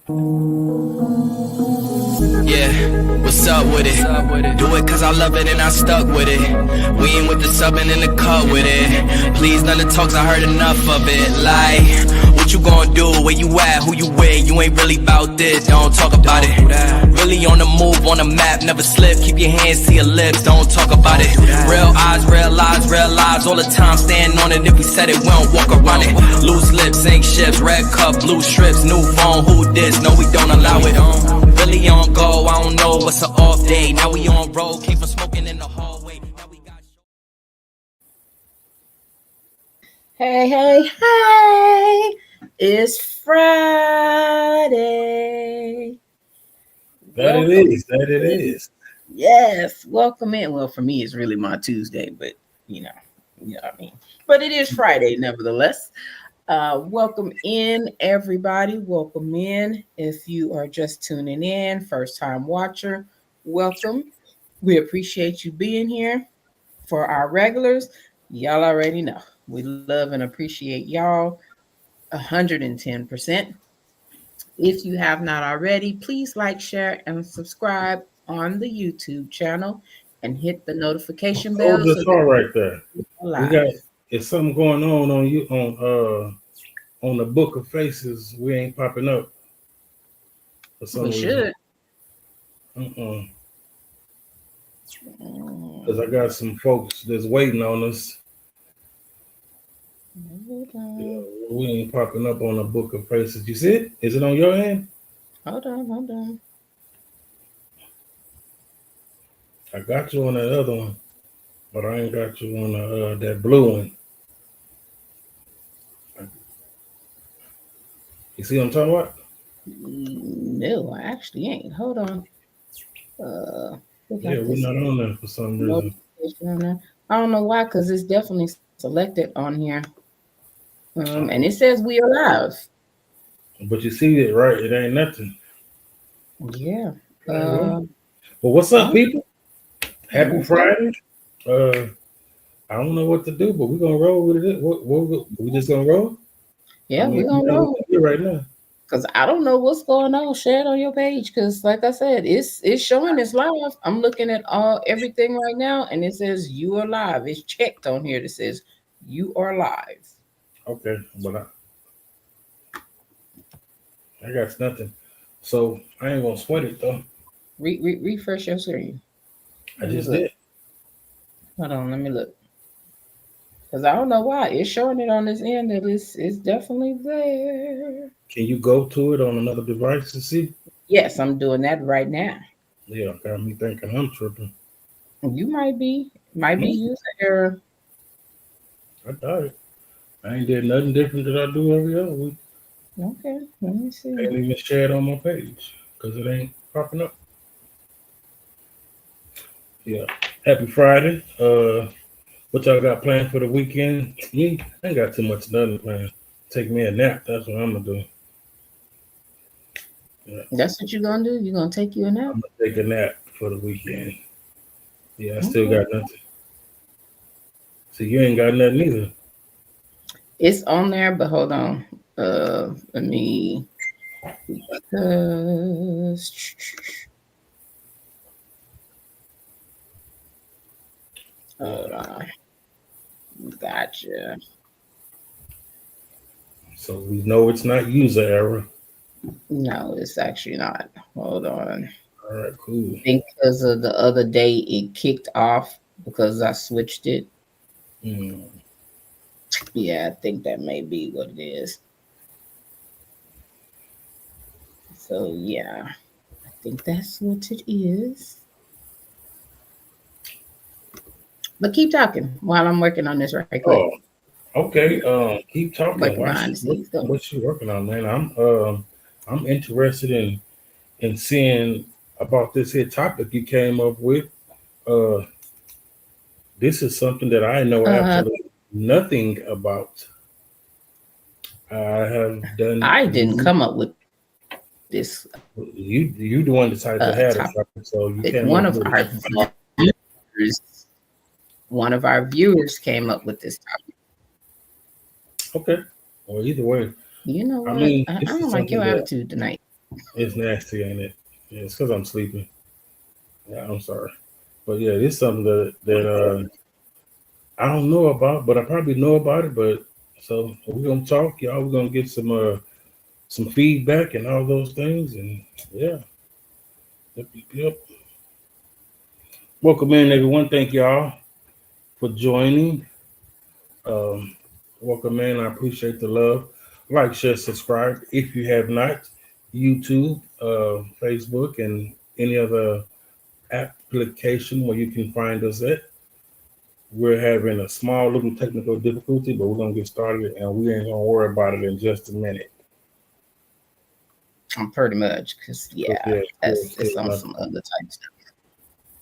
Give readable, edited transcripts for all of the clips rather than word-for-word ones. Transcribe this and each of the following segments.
Yeah, what's up with it? Do it cause I love it and I stuck with it. We ain't with the subbing in the cut with it. Please, none of the talks, I heard enough of it. Like, what you gonna do? Where you at? Who you with? You ain't really about this, don't talk about it. Really on the move, on the map, never slip. Keep your hands to your lips, don't talk about it. Real eyes, real lives, all the time. Stand on it, if we said it, we don't walk around it. Loose lips, sink ships, red cup, blue strips, new phone, who this? No, we don't allow it. Really on go, I don't know what's an off day. Now we on road, came from smoking in the hallway. Now we got... Hey, it's Friday. That it is. Yes, welcome in. Well, for me, it's really my Tuesday, but you know what I mean. But it is Friday, nevertheless. Welcome in, everybody. Welcome in. If you are just tuning in, first time watcher, welcome. We appreciate you being here. For our regulars, y'all already know we love and appreciate y'all 110%. If you have not already, please like, share, and subscribe on the YouTube channel and hit the notification bell. Hold this all right there. Live. We got it's something going on you on the book of faces. We ain't popping up for some reason. Should. Because I got some folks that's waiting on us. We ain't popping up on the book of faces. You see it? Is it on your end? Hold on. I got you on that other one, but I ain't got you on that blue one. You see what I'm talking about? No, I actually ain't. Hold on. Yeah, we're not on there for some reason. I don't know why, because it's definitely selected on here. And it says we are live. But you see it, right? It ain't nothing. Yeah. Well, what's up, people? Happy Friday. I don't know what to do, but we're going to roll with it. We just going to roll? Yeah, we're going to roll. Right now. Because I don't know what's going on. Share it on your page. Because like I said, it's showing it's live. I'm looking at everything right now, and it says you are live. It's checked on here that says you are live. Okay, but I got nothing. So I ain't going to sweat it, though. Refresh your screen. I just did. Hold on, let me look. Because I don't know why. It's showing it on this end that it's definitely there. Can you go to it on another device to see? Yes, I'm doing that right now. Yeah, got me thinking I'm tripping. You might be user error. I doubt it. I ain't did nothing different that I do every other week. Okay, let me see. I ain't even share it on my page because it ain't popping up. Yeah. Happy Friday. What y'all got planned for the weekend? I ain't got too much nothing planned. Take me a nap. That's what I'm gonna do. Yeah. That's what you're gonna do? You're gonna take you a nap? I'm gonna take a nap for the weekend. Yeah, I still got nothing. So you ain't got nothing either. It's on there, but hold on. Let me hold on. Gotcha. So we know it's not user error. No, it's actually not. Hold on. All right, cool. I think because of the other day it kicked off because I switched it. Yeah, I think that may be what it is. So yeah, I think that's what it is. But keep talking while I'm working on this right quick. Oh, okay. Keep talking. What you working on, man? I'm interested in seeing about this here topic you came up with. This is something that I know absolutely nothing about. I didn't come up with this. You the one decided to have it, so you came one of our viewers. One of our viewers came up with this topic. Okay. Well, either way, you know what? I don't like your attitude tonight. It's nasty, ain't it? Yeah, it's because I'm sleeping. Yeah, I'm sorry. But yeah, it's something that I don't know about, but I probably know about it. But so we're gonna talk, y'all. We're gonna get some feedback and all those things, and yeah. Yep. Welcome in, everyone. Thank y'all for joining. Um, welcome in. I appreciate the love. Like, share, subscribe if you have not. YouTube, Facebook, and any other application where you can find us at. We're having a small little technical difficulty, but we're gonna get started, and we ain't gonna worry about it in just a minute. I'm pretty much because it's on some other type stuff.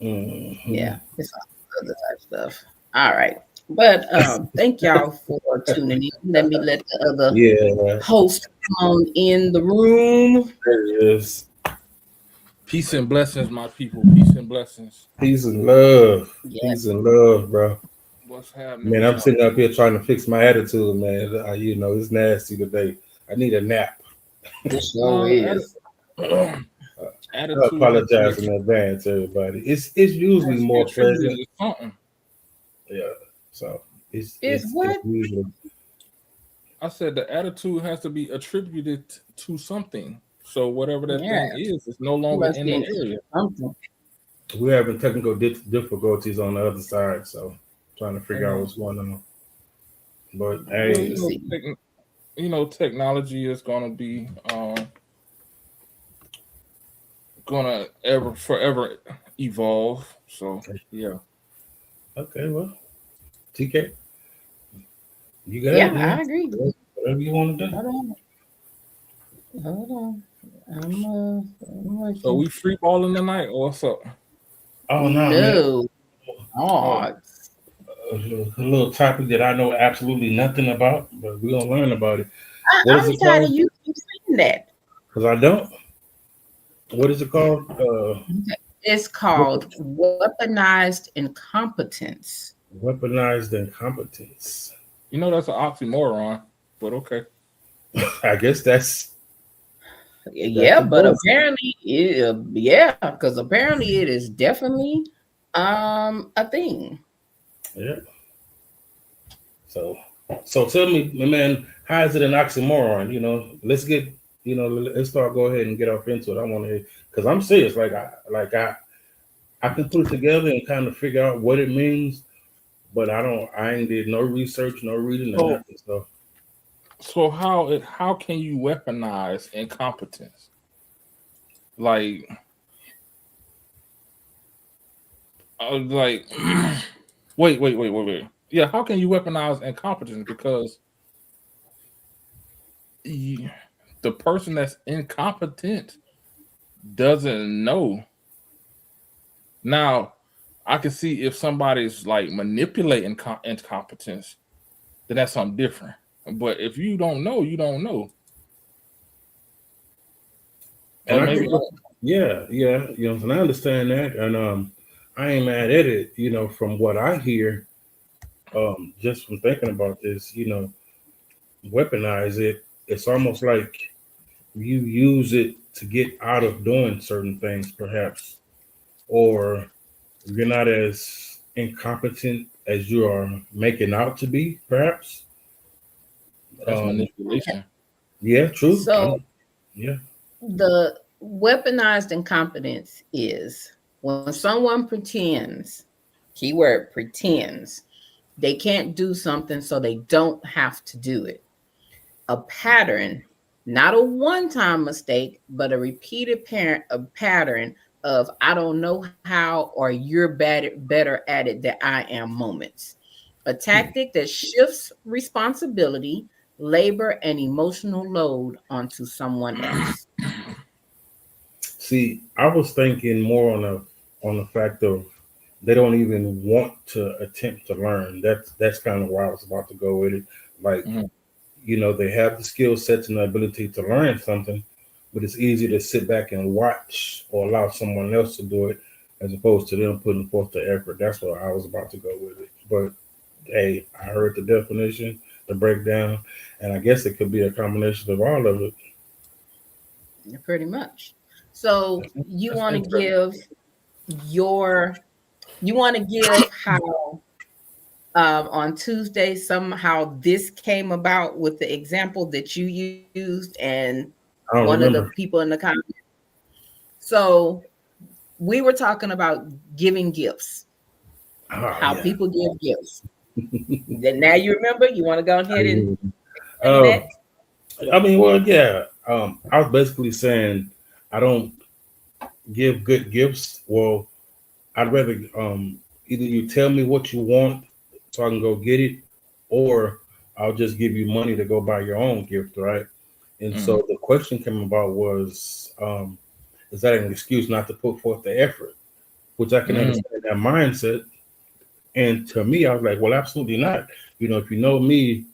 Mm-hmm. Yeah, it's on some other type stuff. All right. But thank y'all for tuning in. Let me let the other host come on in the room. There it is. Peace and blessings, my people. Peace and blessings. Peace and love. Yes. Peace and love, bro. What's happening? Man, I'm sitting up here trying to fix my attitude, man. It's nasty today. I need a nap. It sure is. I apologize in advance, everybody. It's usually more pleasant. Yeah. So it's what? It's usually. I said the attitude has to be attributed to something. So whatever that thing is, it's no longer in the area. We're having technical difficulties on the other side, so trying to figure out what's going on. But hey, technology is going to be going to forever evolve. So yeah. Okay, well, TK, you got it. Yeah, I agree. Whatever you want to do. Hold on. I'm so we free balling tonight, or what's up? Oh no. A little topic that I know absolutely nothing about, but we're gonna learn about it. I'm tired of you saying that. Because I don't. What is it called? It's called weaponized incompetence. Weaponized incompetence. You know that's an oxymoron, but okay. I guess that's. But apparently, because apparently it is definitely a thing. Yeah. So tell me, my man, how is it an oxymoron? Let's get, let's start. Go ahead and get off into it. I want to hear, because I'm serious. I can put it together and kind of figure out what it means, but I ain't did no research, no reading, or nothing. So how can you weaponize incompetence? Wait. Yeah, how can you weaponize incompetence? Because the person that's incompetent doesn't know. Now, I can see if somebody's manipulating incompetence, then that's something different. But if you don't know, you don't know. And and I understand that, and I ain't mad at it. From what I hear, just from thinking about this, weaponize it. It's almost like you use it to get out of doing certain things, perhaps, or you're not as incompetent as you are making out to be, perhaps. That's manipulation. Yeah, true. So, the weaponized incompetence is when someone pretends, keyword pretends, they can't do something so they don't have to do it. A pattern, not a one-time mistake, but a repeated pattern of I don't know how, or you're better at it than I am moments. A tactic that shifts responsibility, labor, and emotional load onto someone else. See, I was thinking more on the fact of they don't even want to attempt to learn. That's kind of where I was about to go with it. They have the skill sets and the ability to learn something, but it's easy to sit back and watch or allow someone else to do it as opposed to them putting forth the effort. That's where I was about to go with it. But hey, I heard the definition, the breakdown, and I guess it could be a combination of all of it. Pretty much. So you That's want to interesting. give how on Tuesday somehow this came about with the example that you used and I don't one of the remember. people in the comments. So we were talking about giving gifts, Oh how yeah. people give gifts. Then now you remember. You want to go ahead and explain Uh, that? I mean, well, yeah. I was basically saying I don't give good gifts. Well, I'd rather either you tell me what you want so I can go get it, or I'll just give you money to go buy your own gift, right? And Mm-hmm. so the question came about was, is that an excuse not to put forth the effort? Which I can understand that mindset. And to me, I was like, well, absolutely not. If you know me,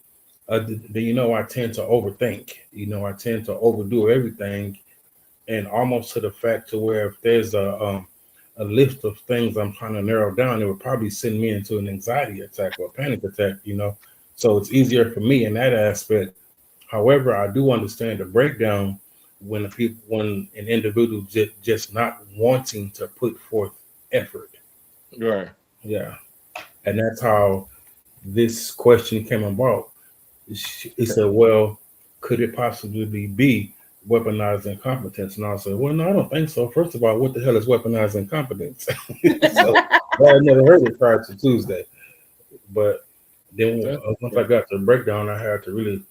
then I tend to overthink. I tend to overdo everything, and almost to the fact to where if there's a list of things I'm trying to narrow down, it would probably send me into an anxiety attack or a panic attack. So it's easier for me in that aspect. However, I do understand the breakdown when an individual just not wanting to put forth effort. Right. Yeah, and that's how this question came about. He said, well, could it possibly be weaponized incompetence? And I said, well, no, I don't think so. First of all, what the hell is weaponized incompetence? So I never heard it prior to Tuesday. But then once I got the breakdown, I had to really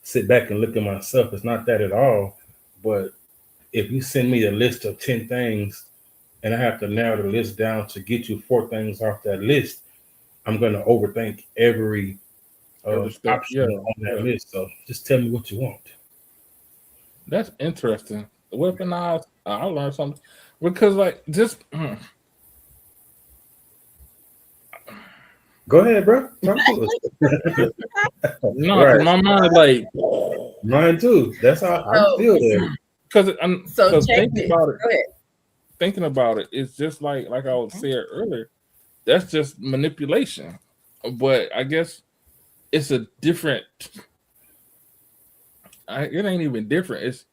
sit back and look at myself. It's not that at all. But if you send me a list of 10 things and I have to narrow the list down to get you 4 things off that list, I'm going to overthink every option on that list. So just tell me what you want. That's interesting. Weaponized. I learned something because, like, just go ahead, bro. Talk to us. no, Right. my mind like mine too. That's how I feel there. Because thinking about it. Go ahead. Thinking about it, it's just like I was saying earlier. That's just manipulation, but I guess it's a different. It ain't even different.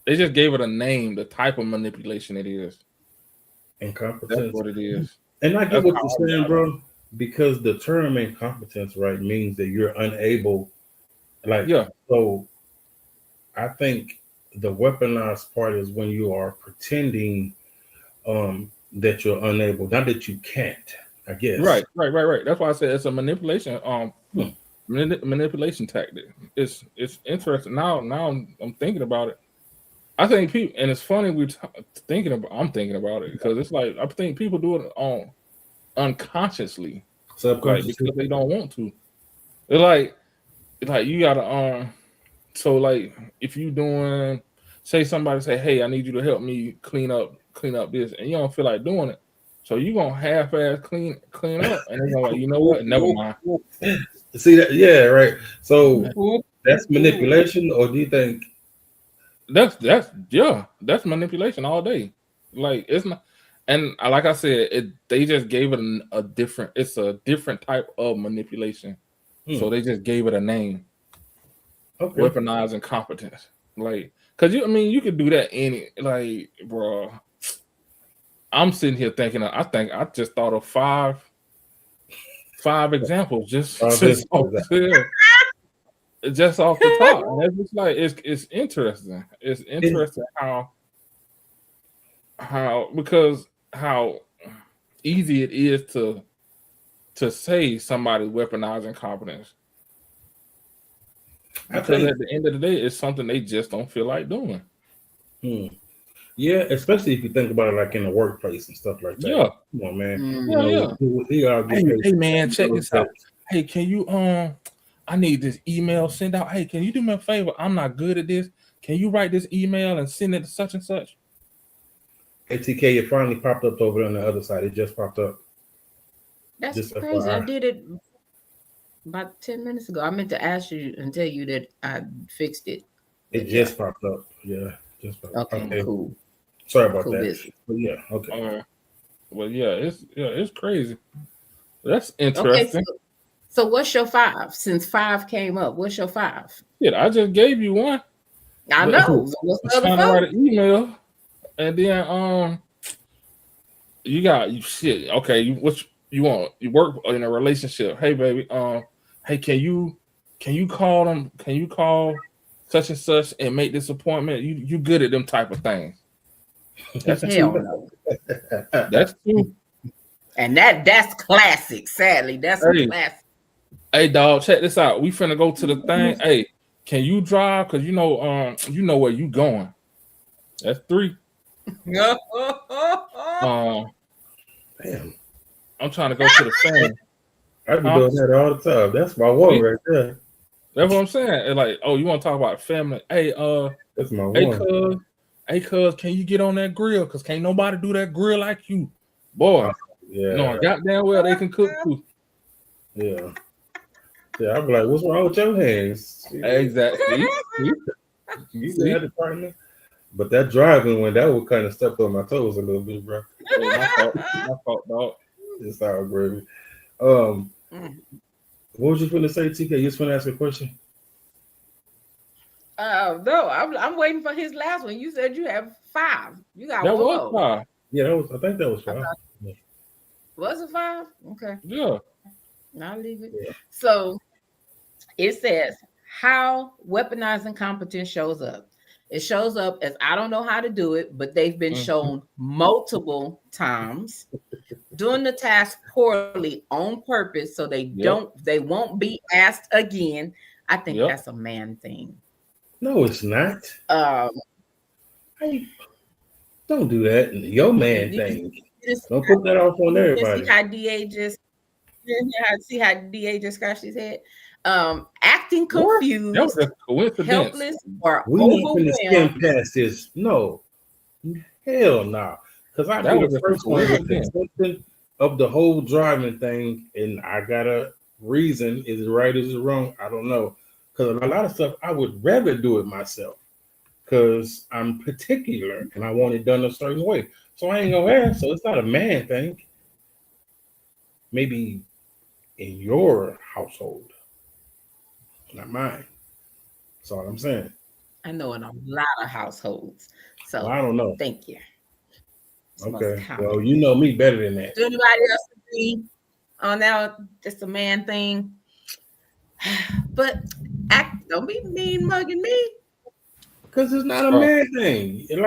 They just gave it a name. The type of manipulation it is. Incompetence. That's what it is. And I get what you're saying, bro. Because the term incompetence, right, means that you're unable. So I think the weaponized part is when you are pretending that you're unable, not that you can't. I guess. Right. That's why I said it's a manipulation. Manipulation tactic. It's interesting. Now I'm thinking about it. I think people, and it's funny I'm thinking about it because it's like I think people do it unconsciously, subconsciously, because they don't want to. It's like you gotta so like if you doing, say somebody say, hey, I need you to help me clean up this, and you don't feel like doing it, so you gonna half-ass clean up, and they're gonna like, you know what, never mind. See that? Yeah, right. So that's manipulation, or do you think that's manipulation all day? Like it's not, and like I said, they just gave it a different. It's a different type of manipulation, so they just gave it a name. Okay. Weaponized incompetence, like, cause you could do that bro. I'm sitting here thinking, I think I just thought of five examples just off the top. And it's just like it's interesting. It's interesting how easy it is to say somebody weaponized incompetence. Because at the end of the day, it's something they just don't feel like doing. Yeah, especially if you think about it like in the workplace and stuff like that. Yeah. Come on, man. Hey man, check this out. Hey, can you I need this email sent out. Hey, can you do me a favor? I'm not good at this. Can you write this email and send it to such and such? ATK, it finally popped up over on the other side. It just popped up. That's just crazy. I did it about 10 minutes ago. I meant to ask you and tell you that I fixed it. It just popped up. Yeah. Just popped up. Okay, cool. Sorry about that. But yeah, okay. Well, it's crazy. That's interesting. Okay, so what's your 5? Since 5 came up, what's your 5? Yeah, I just gave you one. I know. So what's the other trying to write phone? an email, and then you got shit. Okay, what you want? You work in a relationship. Hey, baby. Hey, can you call them? Can you call such and such and make this appointment? You good at them type of things. That's Hell true. no. That's true. And that's classic. Sadly, that's classic. Hey, dog, check this out. We finna go to the thing. Hey, can you drive? Cause you know where you going. That's 3. Damn. I'm trying to go to the thing. I be doing that all the time. That's my one right there. That's what I'm saying. It's like, oh, you want to talk about family? Hey, that's my one. Hey, cuz, can you get on that grill? Cause can't nobody do that grill like you, boy. Yeah. No, goddamn well they can cook too. Yeah. Yeah, I'm like, what's wrong with your hands? Exactly. You had the partner. But that driving one, that would kind of step on my toes a little bit, bro. My fault, dog. It's all gravy. What was you going to say, TK? You just want to ask a question? No, I'm waiting for his last one. You said you have 5. You got that one. Was 5. Yeah, I think that was 5. Was it 5? Okay. Yeah. I'll leave it. Yeah. So it says how weaponized incompetence shows up. It shows up as I don't know how to do it, but they've been shown multiple times doing the task poorly on purpose, so they won't be asked again. I think that's a man thing. No, it's not. Hey, don't do that. Your man thing. Don't put that off on everybody. See how DA just scratched his head. Acting confused, that was a coincidence. Helpless, or we overwhelmed. Not skim past this. No, hell no. Nah. Because I was the first one of the whole driving thing, and I got a reason. Is it right? Is it wrong? I don't know. Because a lot of stuff I would rather do it myself. Because I'm particular and I want it done a certain way. So I ain't gonna ask. So it's not a man thing. Maybe in your household, not mine. That's all I'm saying. I know in a lot of households. So well, I don't know. Thank you. It's okay. Well, you know me better than that. Do anybody else agree on that? Just a man thing. But don't be mean mugging me. Because it's not a man thing. It's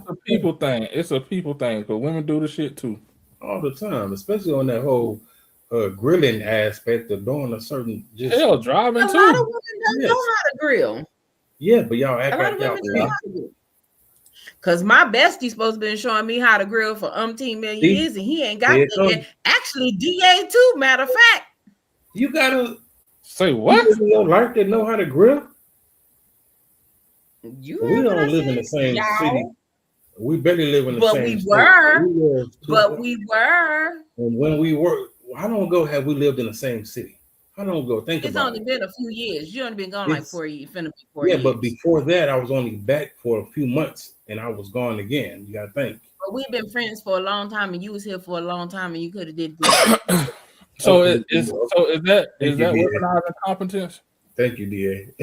a people thing. It's a people thing. But women do the shit too. All the time, especially on that whole grilling aspect of doing a certain driving too. A lot of women don't know how to grill. Yeah, but y'all act like y'all do. Because my bestie's supposed to be showing me how to grill for umpteen million years, and he ain't got it yet. Actually, DA too, matter of fact. You gotta say what? You in your life that know how to grill? We don't live in the same city. We barely live in the same city. But we were. And when we were, how long ago have we lived in the same city? How long ago? It's only been a few years. You only been gone like 4 years. Finna be 4 years. Yeah, but before that, I was only back for a few months, and I was gone again. You gotta think. But we've been friends for a long time, and you was here for a long time, and you could have did good. So is that weaponized incompetence? Thank you, DA.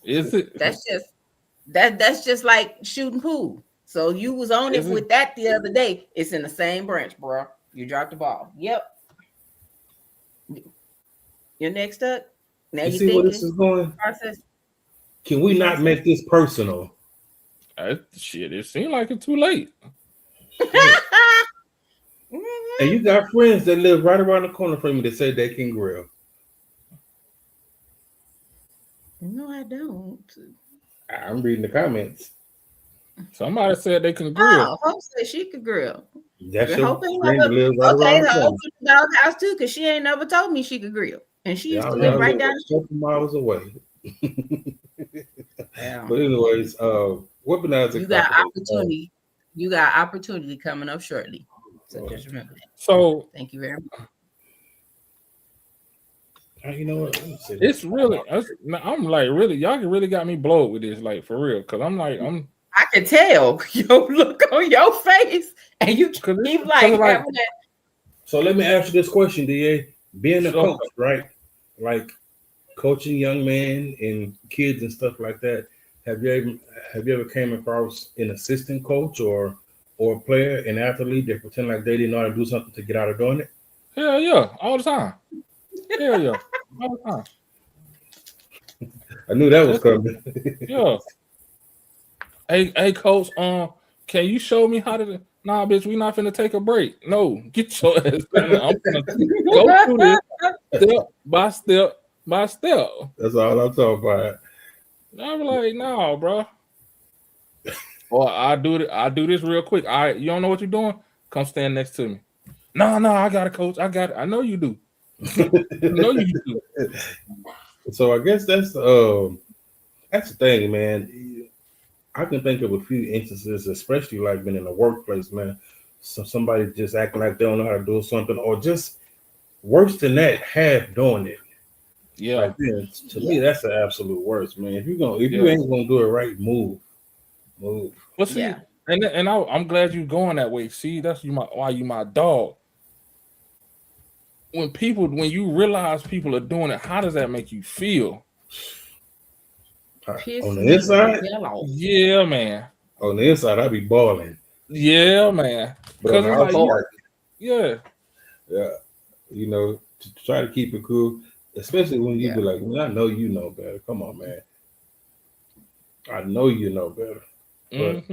Is it? That's just like shooting pool. So you was on it with that the other day. It's in the same branch, bro. You dropped the ball. Yep. You're next up. Now you see where this is going? Process. Can we not make this personal? Shit, it seemed like it's too late. And you got friends that live right around the corner from you that say they can grill. No, I don't. I'm reading the comments. Somebody said they can grill. Oh, Hope said she could grill. That's your friend that lives right okay, around the corner. The doghouse too, because she ain't never told me she could grill, and she used to live right down the street. couple miles away. But anyways, weaponized. You got opportunity. You got opportunity coming up shortly. So just remember that. So thank you very much. You know what? It's really. I'm like really. Y'all really got me blowed with this, like for real. Because I can tell your look on your face, and you keep like having that. So let me ask you this question, DA. Being a coach, right? Like coaching young men and kids and stuff like that, have you ever came across an assistant coach or a player, an athlete that pretend like they didn't know how to do something to get out of doing it? Hell yeah, all the time. Hell yeah, all the time. I knew that was coming. Yeah. Hey, coach. Can you show me how to? Nah, bitch, we not finna take a break. No, get your ass down. I'm gonna go through this step by step by step. That's all I'm talking about. I'm like, no, bro. Or I do this real quick. All right, you don't know what you're doing? Come stand next to me. No, I got it, coach. I got it. I know you do. I know you do. So I guess that's the thing, man. I can think of a few instances, especially like being in the workplace, man. So somebody just acting like they don't know how to do something, or just worse than that, half doing it. Yeah. Like, man, to me, that's the absolute worst, man. If you ain't gonna do it right, move. Well, see, and I'm glad you're going that way. See, that's why you my dog. When you realize people are doing it, how does that make you feel? On the inside? Yeah, man. On the inside, I be balling. Yeah, man. But on the outside, yeah. You know, to try to keep it cool, especially when you be like, I know you know better. Come on, man. I know you know better. But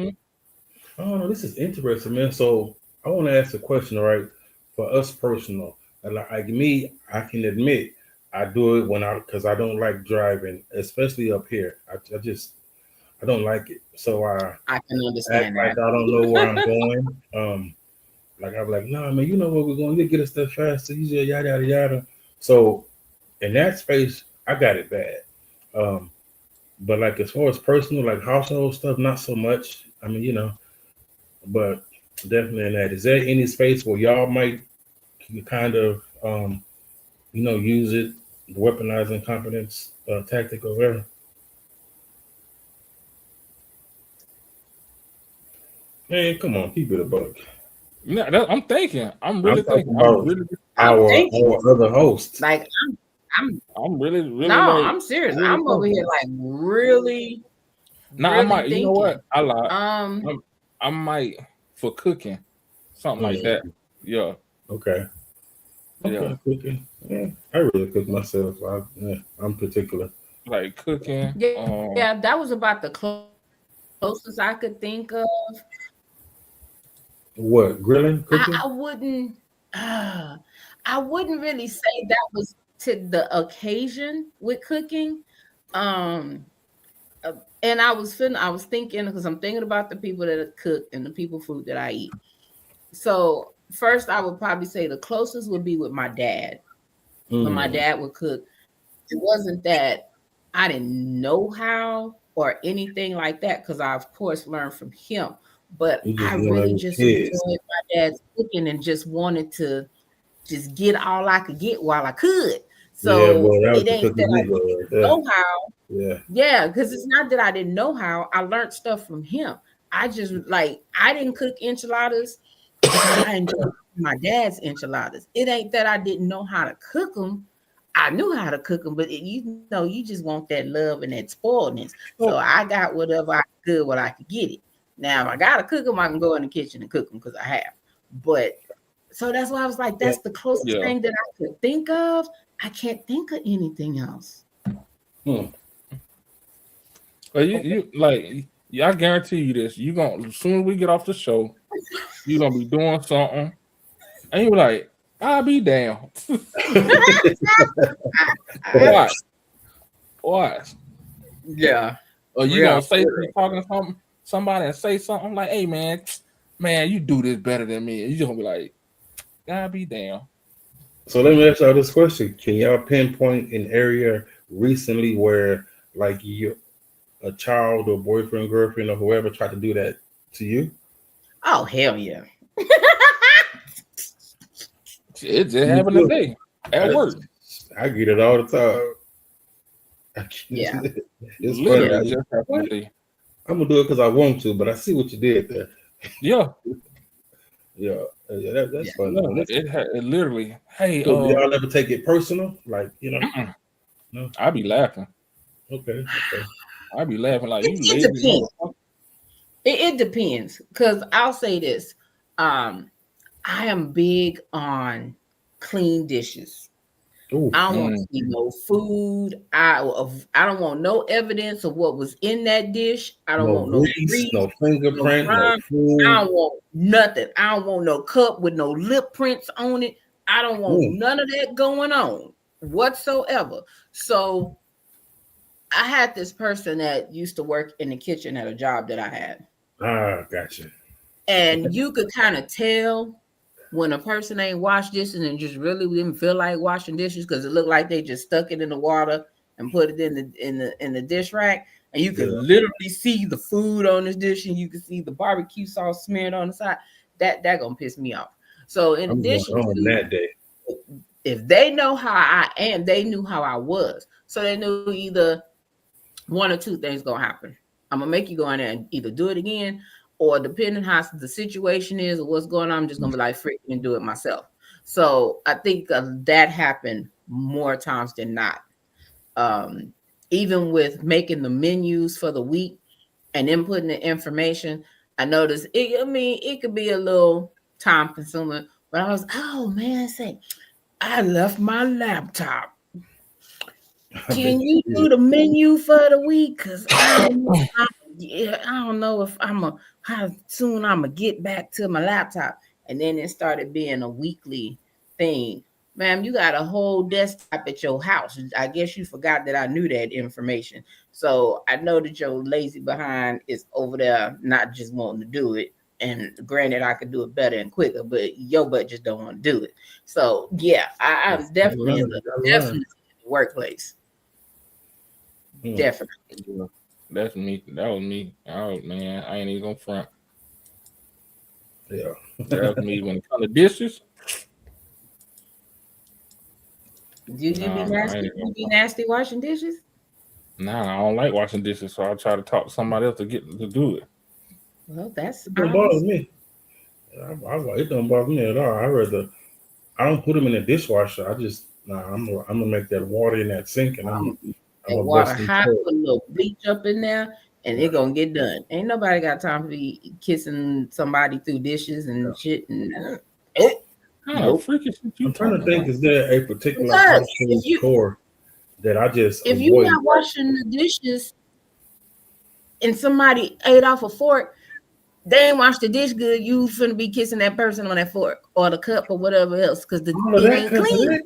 I don't know. This is interesting, man. So I want to ask a question, right? For us personal, like me, I can admit I do it because I don't like driving, especially up here. I don't like it. So I can understand act like I don't know where I'm going. Like I'm like, nah, man, you know where we're going. You get us there faster. You just yada yada yada. So in that space, I got it bad. But like as far as personal, like household stuff, not so much. I mean, you know, but definitely in that. Is there any space where y'all might kind of, use it, the weaponized incompetence tactic or whatever? Man, come on, keep it a buck. Yeah, I'm thinking. I'm really thinking. About our other hosts. Like I'm really. No, like, I'm serious. really I'm over here like really. No, really I might. thinking. You know what? I lied. I might for cooking, something like that. Yeah. Okay. Yeah. Cooking. Yeah, I really cook myself. I'm particular. Like cooking. Yeah, that was about the closest I could think of. What, grilling, cooking? I wouldn't really say that was to the occasion with cooking. And I was thinking, because I'm thinking about the people that cook and the people food that I eat. So first, I would probably say the closest would be with my dad. When my dad would cook, it wasn't that I didn't know how or anything like that, because I of course learned from him. But I really just enjoyed my dad's cooking and just wanted to just get all I could get while I could. So it ain't that I didn't know how. Yeah, because it's not that I didn't know how. I learned stuff from him. I just I didn't cook enchiladas because I enjoyed my dad's enchiladas. It ain't that I didn't know how to cook them. I knew how to cook them, but you just want that love and that spoiledness. So I got whatever I could, what I could get it. Now, if I gotta cook them, I can go in the kitchen and cook them because I have. But so that's why I was like, that's the closest thing that I could think of. I can't think of anything else. Well, I guarantee you this. You gonna, as soon as we get off the show, you're gonna be doing something, and you're like, I'll be down. Watch. Yeah. Or you gonna say talking to somebody and say something like, hey man, you do this better than me. And you just gonna be like, I'll be down. So let me ask y'all this question. Can y'all pinpoint an area recently where like a child or boyfriend, girlfriend, or whoever tried to do that to you? Oh, hell yeah. It just happened today at work. I get it all the time. Yeah. It's funny. I'm gonna do it because I want to, but I see what you did there. Yeah. That's funny. It literally. Hey, so do y'all ever take it personal? Like, No. I be laughing. Okay. I be laughing like you It lazy. depends. It depends, because I'll say this. I am big on clean dishes. Ooh. I don't want to see no food. I don't want no evidence of what was in that dish. I don't No want no grease, grease, no fingerprint, no crumb. food. I don't want nothing. I don't want no cup with no lip prints on it. I don't want none of that going on whatsoever. So I had this person that used to work in the kitchen at a job that I had. Gotcha. And you could kind of tell when a person ain't washed dishes and just really didn't feel like washing dishes because it looked like they just stuck it in the water and put it in the dish rack. And you could literally see the food on this dish, and you could see the barbecue sauce smeared on the side. That gonna piss me off. So in addition to that day, if they know how I am, they knew how I was. So they knew either one or two things gonna happen. I'm gonna make you go in there and either do it again, or depending how the situation is or what's going on, I'm just gonna be like freaking and do it myself. So I think that happened more times than not. Even with making the menus for the week and inputting the information, I noticed it. I mean, it could be a little time consuming, but I was, oh man, I left my laptop. Can you do the menu for the week? Cause I don't know if how soon I'm gonna get back to my laptop. And then it started being a weekly thing. Ma'am, you got a whole desktop at your house. I guess you forgot that I knew that information. So I know that your lazy behind is over there not just wanting to do it. And granted, I could do it better and quicker, but your butt just don't want to do it. So yeah, I was definitely in the workplace. Definitely. That's me. That was me. Oh man, I ain't even gonna front. Yeah. That was me when it comes to dishes. You be nasty? You be nasty washing dishes? Nah, I don't like washing dishes, so I try to talk to somebody else to do it. Well, that's it don't bother me. It don't bother me at all. I don't put them in the dishwasher. I'm gonna make that water in that sink, and I'm water hot, put a little bleach up in there, and it gonna get done. Ain't nobody got time to be kissing somebody through dishes and shit. And I'm trying to think, is there a particular household chore that I just if you're not washing the dishes and somebody ate off a fork, they ain't washed the dish good, you finna be kissing that person on that fork or the cup or whatever else because it ain't clean.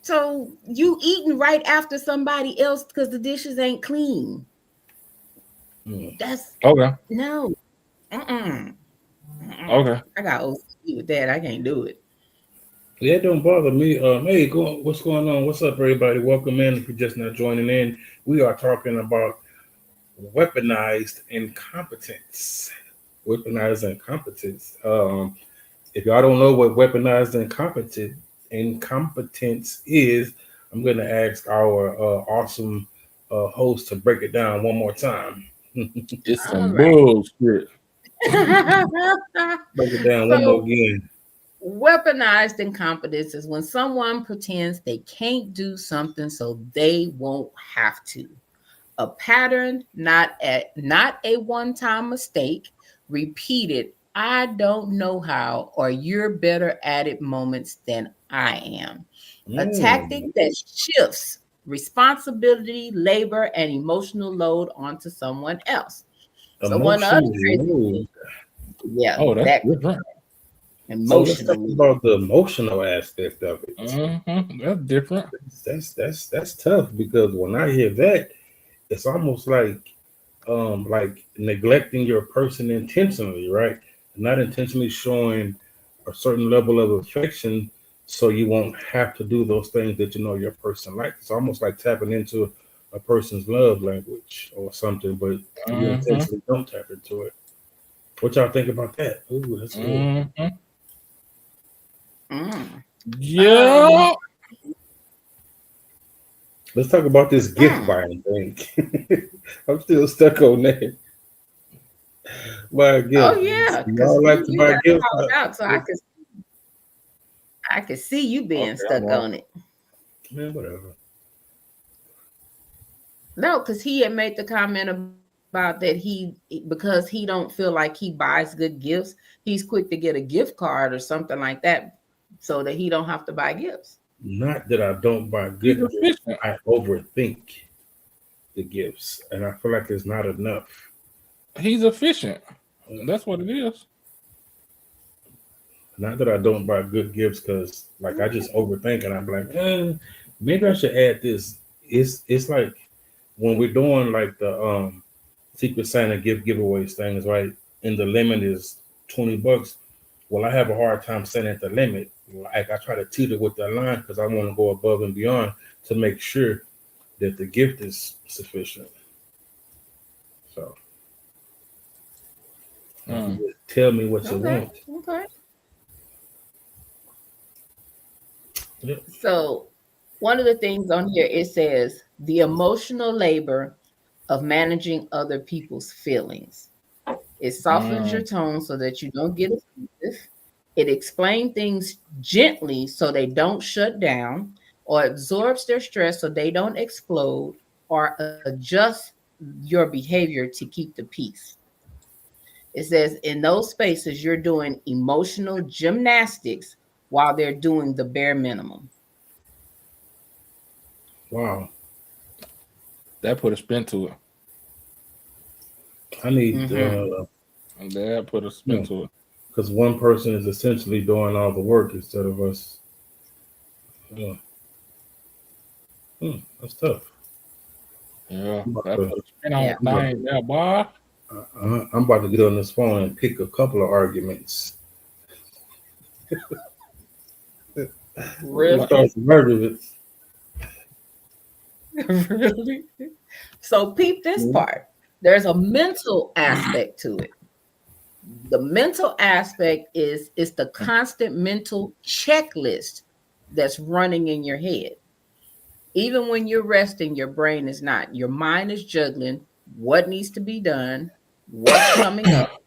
So you eating right after somebody else because the dishes ain't clean. That's okay. No. Okay. I got OCD with that. I can't do it. Yeah, it don't bother me. Hey, what's going on? What's up, everybody? Welcome in. If you're just not joining in, we are talking about weaponized incompetence. Weaponized incompetence. If y'all don't know what weaponized incompetence is, I'm going to ask our awesome host to break it down one more time. It's some bullshit. Break it down one more again. Weaponized incompetence is when someone pretends they can't do something so they won't have to. A pattern, not a one-time mistake, repeated, I don't know how, or you're better at it moments than I am. A tactic that shifts responsibility, labor, and emotional load onto someone else. So one other crazy, that's different. So let's talk about the emotional aspect of it. That's different. That's tough, because when I hear that, it's almost like neglecting your person intentionally, right? Not intentionally showing a certain level of affection so you won't have to do those things that you know your person likes. It's almost like tapping into a person's love language or something, but you intentionally don't tap into it. What y'all think about that? Ooh, that's good. Yeah. Let's talk about this gift buying thing. I'm still stuck on that. Buy a gift. Oh yeah, y'all like to buy gifts. Out, so I can see you being stuck on it. Man, whatever. No, because he had made the comment about that because he don't feel like he buys good gifts, he's quick to get a gift card or something like that so that he don't have to buy gifts. Not that I don't buy He's good gifts. efficient. I overthink the gifts, and I feel like it's not enough. He's efficient. That's what it is. Not that I don't buy good gifts, because like I just overthink, and I'm like, maybe I should add this. It's like when we're doing like the Secret Santa gift giveaways things, right? And the limit is $20. Well, I have a hard time setting at the limit. Like I try to teeter with that line because I want to go above and beyond to make sure that the gift is sufficient. So tell me what you want. Okay. Yep. So one of the things on here, it says the emotional labor of managing other people's feelings. It softens your tone so that you don't get offensive. It explains things gently so they don't shut down, or absorbs their stress so they don't explode, or adjust your behavior to keep the peace. It says in those spaces, you're doing emotional gymnastics while they're doing the bare minimum. Wow. That put a spin to it. I need And that put a spin to it. because one person is essentially doing all the work instead of us. That's tough. Yeah, I'm about that to- put a spin on thing there, boy. I'm about to get on this phone and pick a couple of arguments. Really? Start some arguments. Really? So peep this part. There's a mental aspect to it. The mental aspect is the constant mental checklist that's running in your head. Even when you're resting, your brain is not. Your mind is juggling what needs to be done, what's coming up,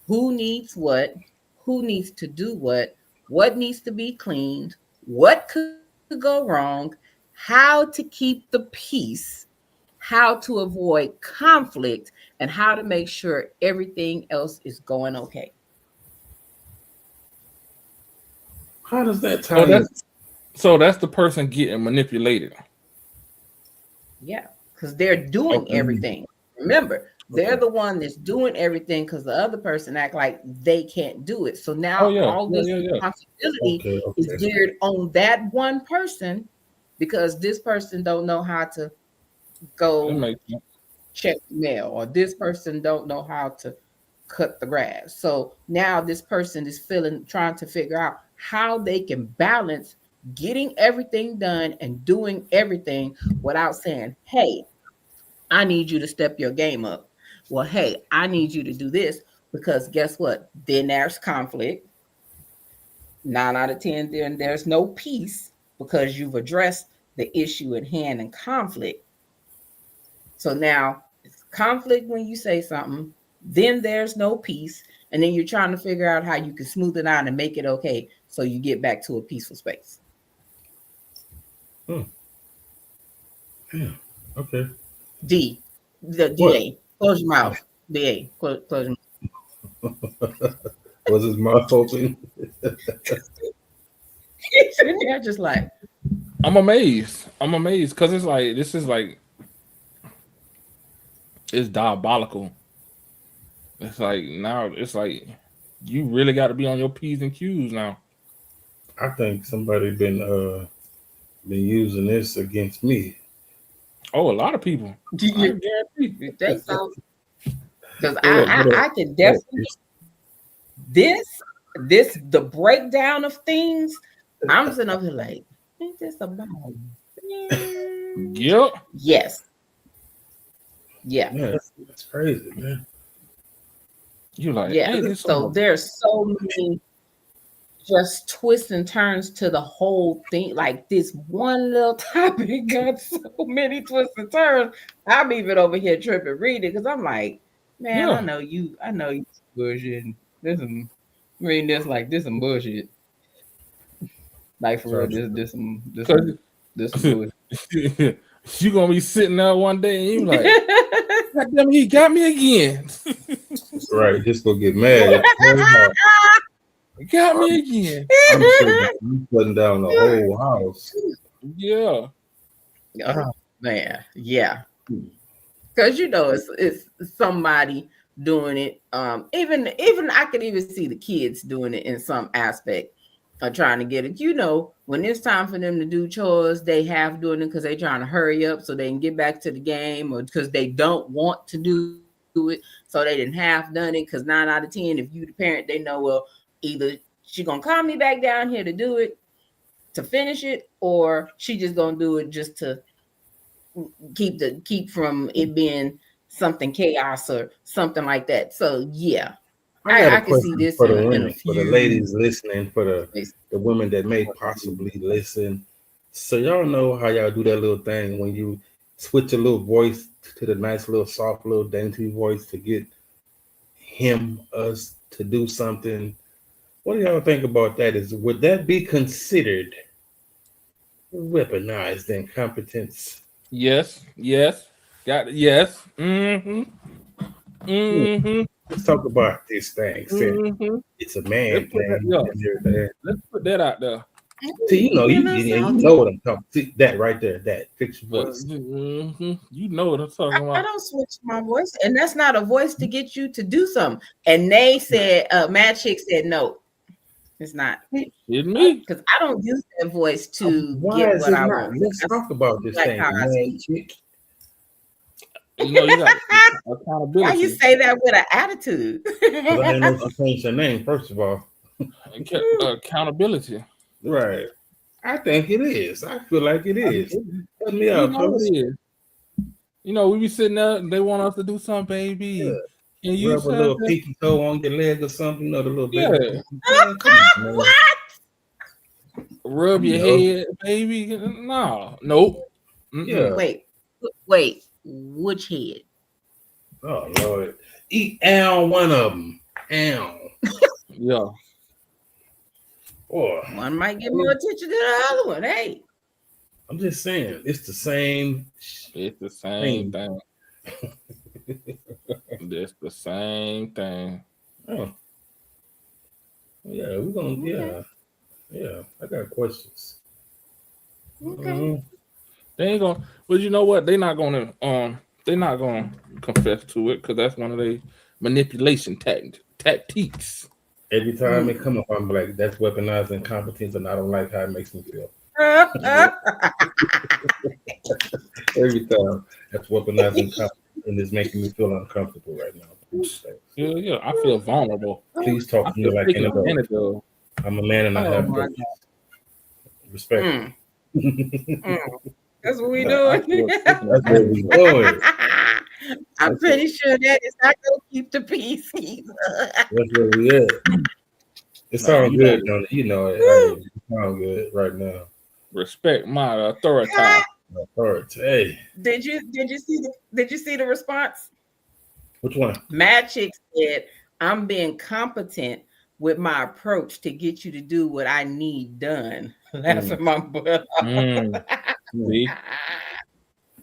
who needs who needs to do what needs to be cleaned, what could go wrong, how to keep the peace, how to avoid conflict, and how to make sure everything else is going okay. How does that tie in? So that's the person getting manipulated. Yeah, because they're doing everything. Remember, they're the one that's doing everything because the other person act like they can't do it. So now all this responsibility is geared on that one person because this person don't know how to go check the mail, or this person don't know how to cut the grass. So now this person is trying to figure out how they can balance getting everything done and doing everything without saying, hey, I need you to step your game up. Well, hey, I need you to do this, because guess what? Then there's conflict. 9 out of 10, then there's no peace because you've addressed the issue at hand in conflict. So now it's conflict when you say something, then there's no peace, and then you're trying to figure out how you can smooth it out and make it okay so you get back to a peaceful space. Yeah. Okay. D. The DA. Close your mouth. DA. Close your mouth. Was his mouth open? He's sitting there just like, I'm amazed because it's like this is like it's diabolical. It's like now it's like you really got to be on your P's and Q's now. I think somebody been using this against me. Oh, a lot of people. do you think so? Because I can definitely this the breakdown of things. I'm sitting up here like, ain't this about? Yep. Yes. Yeah. Yeah, that's crazy, man. You like, Yeah. hey, So there's so many just twists and turns to the whole thing. Like this one little topic got so many twists and turns. I'm even over here tripping reading because I'm like, man, I know you bullshit. This some reading this like this some bullshit. Like for real, this some This bullshit. You gonna be sitting there one day and you like, God damn, he got me again. Right, just go get mad. He got me again. I'm shutting down the whole house. Yeah. Oh man, yeah. Because it's somebody doing it. Even I could even see the kids doing it in some aspect of trying to get it. When it's time for them to do chores, they have doing it because they're trying to hurry up so they can get back to the game, or because they don't want to do it, so they didn't have done it. Because 9 out of 10, if you the parent, they know, well, either she gonna call me back down here to do it, to finish it, or she just gonna do it just to keep from it being something chaos or something like that. So yeah, I can see this for the in women, a few. for the ladies listening, for the women that may possibly listen. So y'all know how y'all do that little thing when you switch a little voice to the nice little soft little dainty voice to get us to do something. What do y'all think about that? Would that be considered weaponized incompetence? Yes. Got it. Yes. Let's talk about this thing. It's a man thing. Let's put that out there. See, you know what I'm talking. See that right there, that fixed voice. You know what I'm talking about. I don't switch my voice, and that's not a voice to get you to do something. And they said, Mad Chick said no. It's not. Didn't me? Because I don't use that voice to Why get is what it I not? want. Let's talk about this like thing. how I Mad Chick. You got accountability. Why you say that with an attitude? Because I didn't know she changed her name, first of all. Accountability. Right. I think it is. I feel like it is. Help me out, It is. We be sitting there and they want us to do something, baby. Yeah. And you rub a little pinky toe on your leg or something, the little baby. Yeah. Come on, man. What? Rub your head, baby. No. Nope. Yeah. Wait. Which head? Oh Lord. Eat one of them. Yeah. Or One might get more attention than the other one. Hey. I'm just saying, it's the same. It's the same thing. It's the same thing. Oh. Yeah, we're gonna yeah. I got questions. Okay. They ain't gonna, but you know what? They're not gonna confess to it because that's one of their manipulation tactics. Every time it come up, I'm like, that's weaponized incompetence, and I don't like how it makes me feel. Every time that's weaponized incompetence, and it's making me feel uncomfortable right now. Yeah, I feel vulnerable. Please talk to me like an adult. I'm a man and I have purpose. Respect. That's what we doing. That's what we doing. I'm pretty sure that is not going to keep the peace either. That's where we at. It sounds good, don't it? You know it. It sounds good right now. Respect my authority. Authority. Did you see the response? Which one? Mad Chick said, "I'm being competent with my approach to get you to do what I need done." Laughing my butt off.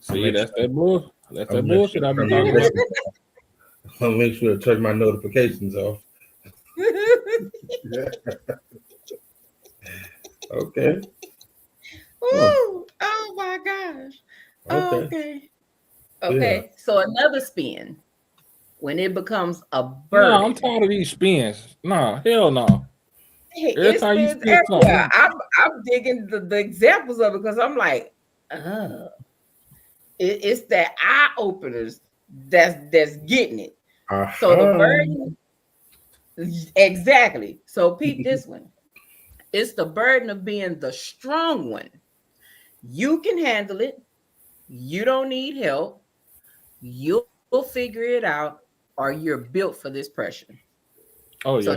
See, that's that bullshit. That's that bullshit I've been talking about. I'll make sure to turn my notifications off. Okay. Ooh, oh my gosh. Okay. So another spin when it becomes a burden. No, I'm tired of these spins. Nah, hell no. Every time you spin something, I'm digging the examples of it because I'm like, it's that eye openers that's getting it. So the burden, exactly. So peep this one. It's the burden of being the strong one. You can handle it. You don't need help. You'll figure it out, or you're built for this pressure. Oh yeah. So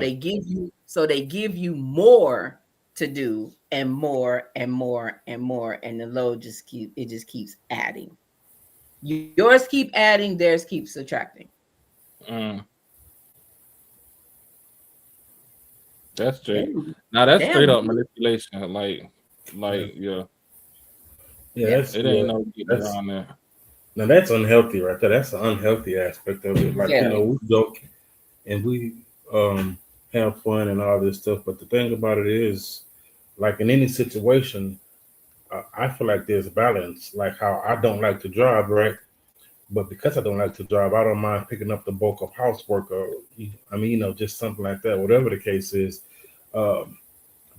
they give you more to do, and more and more and more, and the load just keeps adding. Yours keep adding, theirs keep subtracting. That's straight. Now that's straight up manipulation. Like yeah. Yeah, that's It ain't no getting that's around there. now that's unhealthy right there. That's the unhealthy aspect of it. Like, Yeah. we joke and we have fun and all this stuff, but the thing about it is, like in any situation, I feel like there's balance. Like how I don't like to drive, right? But because I don't like to drive, I don't mind picking up the bulk of housework, or just something like that, whatever the case is. Um,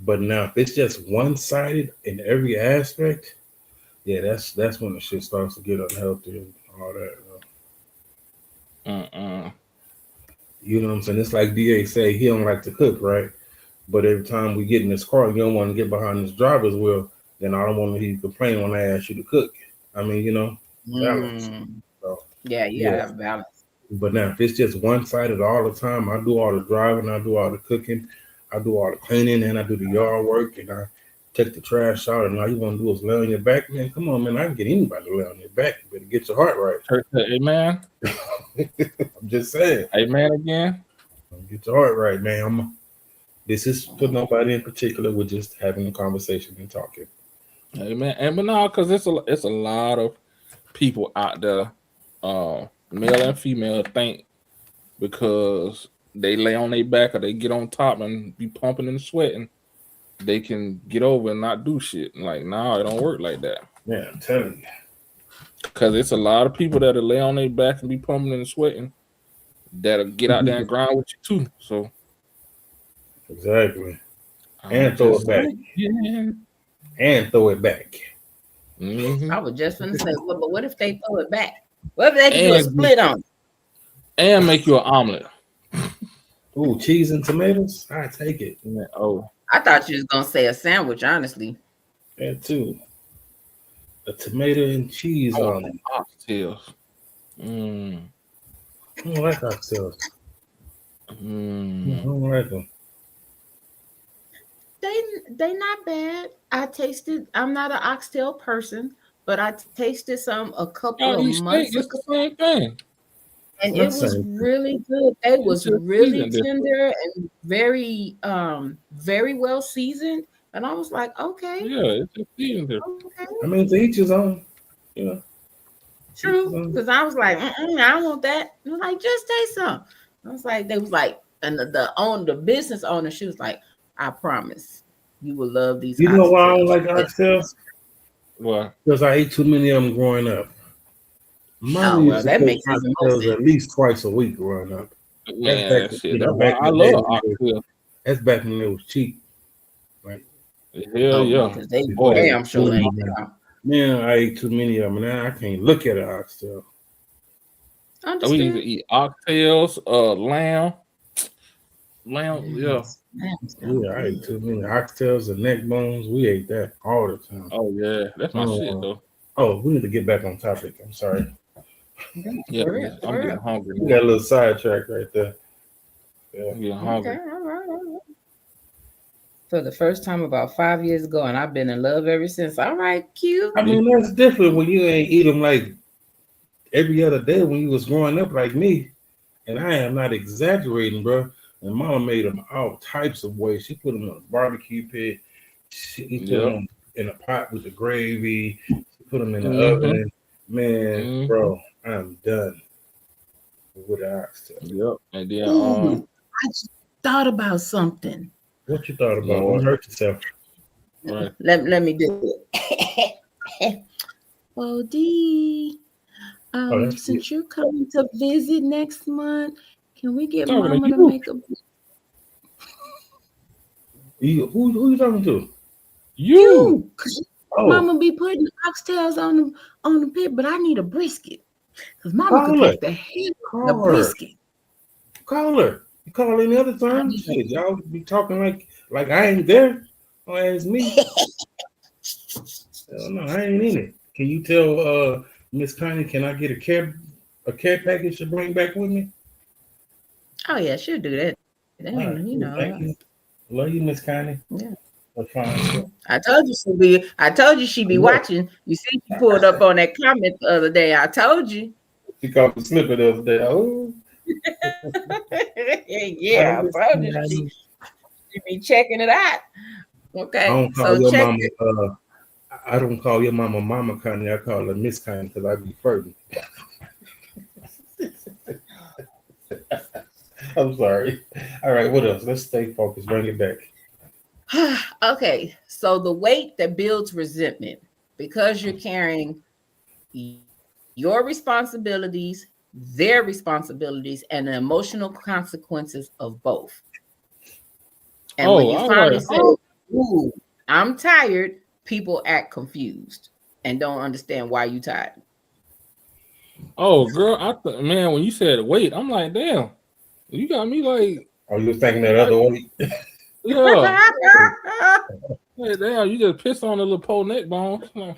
but now if it's just one sided in every aspect, yeah, that's when the shit starts to get unhealthy and all that. You know what I'm saying? It's like DA say he don't like to cook, right? But every time we get in this car, you don't want to get behind this driver's wheel, then I don't want to hear you complain when I ask you to cook. Balance. So, Yeah, you gotta have balance. But now, if it's just one-sided all the time, I do all the driving, I do all the cooking, I do all the cleaning, and I do the yard work, and I take the trash out, and all you want to do is lay on your back, man. Come on, man. I can get anybody to lay on your back. You better get your heart right. Church said, amen. I'm just saying. Amen again. Get your heart right, man. This is for nobody in particular. We're just having a conversation and talking. Amen. And but no, because it's a lot of people out there, male and female, think because they lay on their back or they get on top and be pumping and sweating, they can get over and not do shit. Like, no, it don't work like that. Yeah, I'm telling you. Because it's a lot of people that'll lay on their back and be pumping and sweating that'll get out there and grind with you too. So exactly. And throw it back. Yeah. And throw it back. I was just gonna say, well, but what if they throw it back? What if they can do a split on it? And make you an omelet. Ooh, cheese and tomatoes? I take it. Yeah, oh. I thought you was gonna say a sandwich, honestly. That too. A tomato and cheese on it. Oxtails. I don't like oxtails. I don't like them. They not bad. I'm not an oxtail person, but I tasted a couple of months It's the same thing. and it was really good. They was really tender and very very well seasoned. And I was like, okay. Yeah, it's just seasoned. Okay. I mean, to each his own, True, because I was like, I don't want that. I was like, just taste some. I was like, they was like, and the business owner, she was like, I promise you will love these. You know why I don't like oxtails? Why? Because I ate too many of them growing up. That makes sense. At least twice a week growing up. Yeah, I love oxtails. That's back when it was cheap. Right? Hell yeah. I'm sure they Man, I ate too many of them. Now I can't look at an oxtail. We need to eat oxtails, lamb, yeah. Yeah, I ate too many oxtails and neck bones. We ate that all the time. Oh yeah, that's my shit though. Oh, we need to get back on topic. I'm sorry. Yeah, I'm getting hungry. We got a little sidetrack right there. Yeah. I'm getting hungry. Okay, all right. For the first time about 5 years ago, and I've been in love ever since. All right, cute. I mean, that's different when you ain't eat them like every other day when you was growing up like me. And I am not exaggerating, bro. And Mama made them all types of ways. She put them on a barbecue pit. She put them in a pot with the gravy. She put them in the oven. Man, bro, I'm done with the oxtail. Yep. And then I just thought about something. What you thought about? Don't hurt yourself. Right. Let me do it. Oh, D. Since you're coming to visit next month, can we get Mama to make a? Who you talking to? You. Mama be putting oxtails on the pit, but I need a brisket because Mama could take the head of the brisket. Call her. You call any other time? Shit, y'all be talking like I ain't there. Don't ask me. Hell no, I ain't in it. Can you tell Miss Connie, can I get a care package to bring back with me? Oh yeah, she'll do that. Right, you know. Thank you. Love you, Miss Connie. Yeah. Fine. I told you she'd be watching. You see, she pulled up on that comment the other day. I told you. She called the snippet the other day. Oh. Yeah, I told you she be checking it out. Okay, I don't call your mama. I don't call your mama Mama Connie. I call her Miss Connie because I be flirting. I'm sorry. All right, what else? Let's stay focused. Bring it back. Okay, so the weight that builds resentment because you're carrying your responsibilities, their responsibilities, and the emotional consequences of both. And when you finally say, "Ooh, I'm tired," people act confused and don't understand why you tired. Oh, girl, man, when you said wait, I'm like, damn, you got me like, Oh, you were thinking that other way? yeah. Hey, damn, you just pissed on the little pole neck bone. Oh,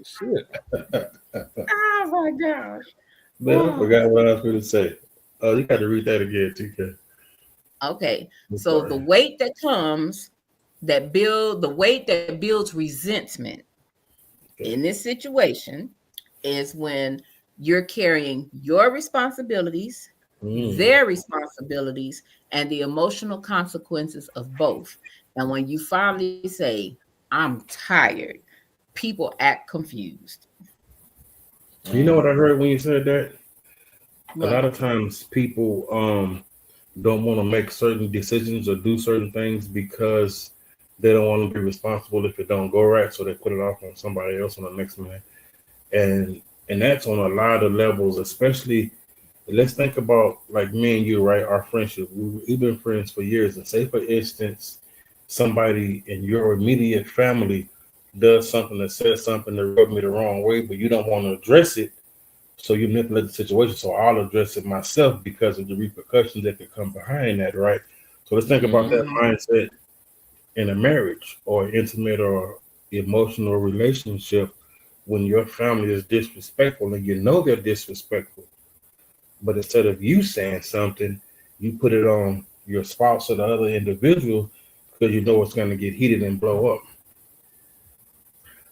shit. Oh my gosh. Man, I forgot what I was going to say. Oh, you got to read that again, TK. Okay, so the weight that builds resentment in this situation is when you're carrying your responsibilities, their responsibilities, and the emotional consequences of both. And when you finally say, "I'm tired," people act confused. You know what I heard when you said that? What? A lot of times people don't want to make certain decisions or do certain things because they don't want to be responsible if it don't go right. So they put it off on somebody else, on the next man. And that's on a lot of levels, especially let's think about like me and you, right? Our friendship. We've been friends for years. And say, for instance, somebody in your immediate family does something that says something that rubbed me the wrong way, but you don't want to address it. So you manipulate the situation. So I'll address it myself because of the repercussions that could come behind that, right? So let's think about that mindset in a marriage or intimate or emotional relationship when your family is disrespectful and you know they're disrespectful. But instead of you saying something, you put it on your spouse or the other individual because you know it's going to get heated and blow up.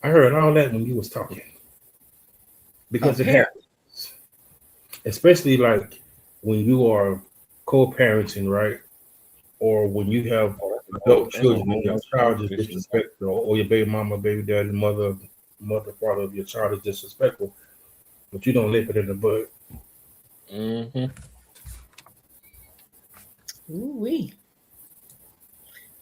I heard all that when you was talking because it happens. Especially like when you are co-parenting, right? Or when you have adult children and your child is disrespectful, or your baby mama, baby daddy, mother, father of your child is disrespectful, but you don't nip it in the bud. Ooh-wee.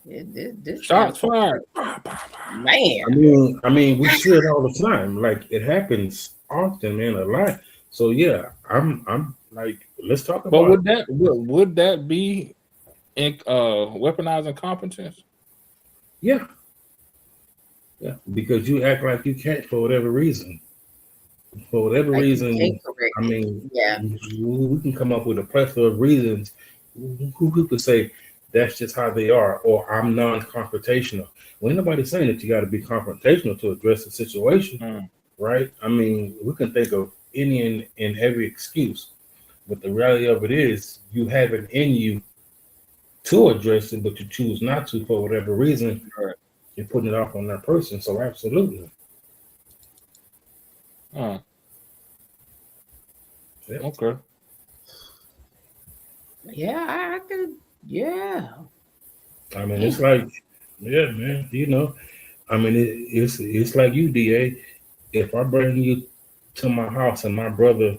This Shots fired. Man. I mean, we see it all the time. Like it happens often, man, a lot. So yeah, I'm like, let's talk about. But would that be in weaponized incompetence? Yeah, because you act like you can't for whatever reason. For whatever reason, I mean, we can come up with a plethora of reasons. Who could say that's just how they are, or I'm non-confrontational? Well, ain't nobody saying that you got to be confrontational to address the situation, right? I mean, we can think of any and every excuse, but the reality of it is you have it in you to address it, but you choose not to for whatever reason. You're putting it off on that person. So absolutely. Yeah. Okay. Yeah, I could. Yeah. I mean, it's like, yeah, man. You know, I mean, it's like you, DA. If I bring you to my house and my brother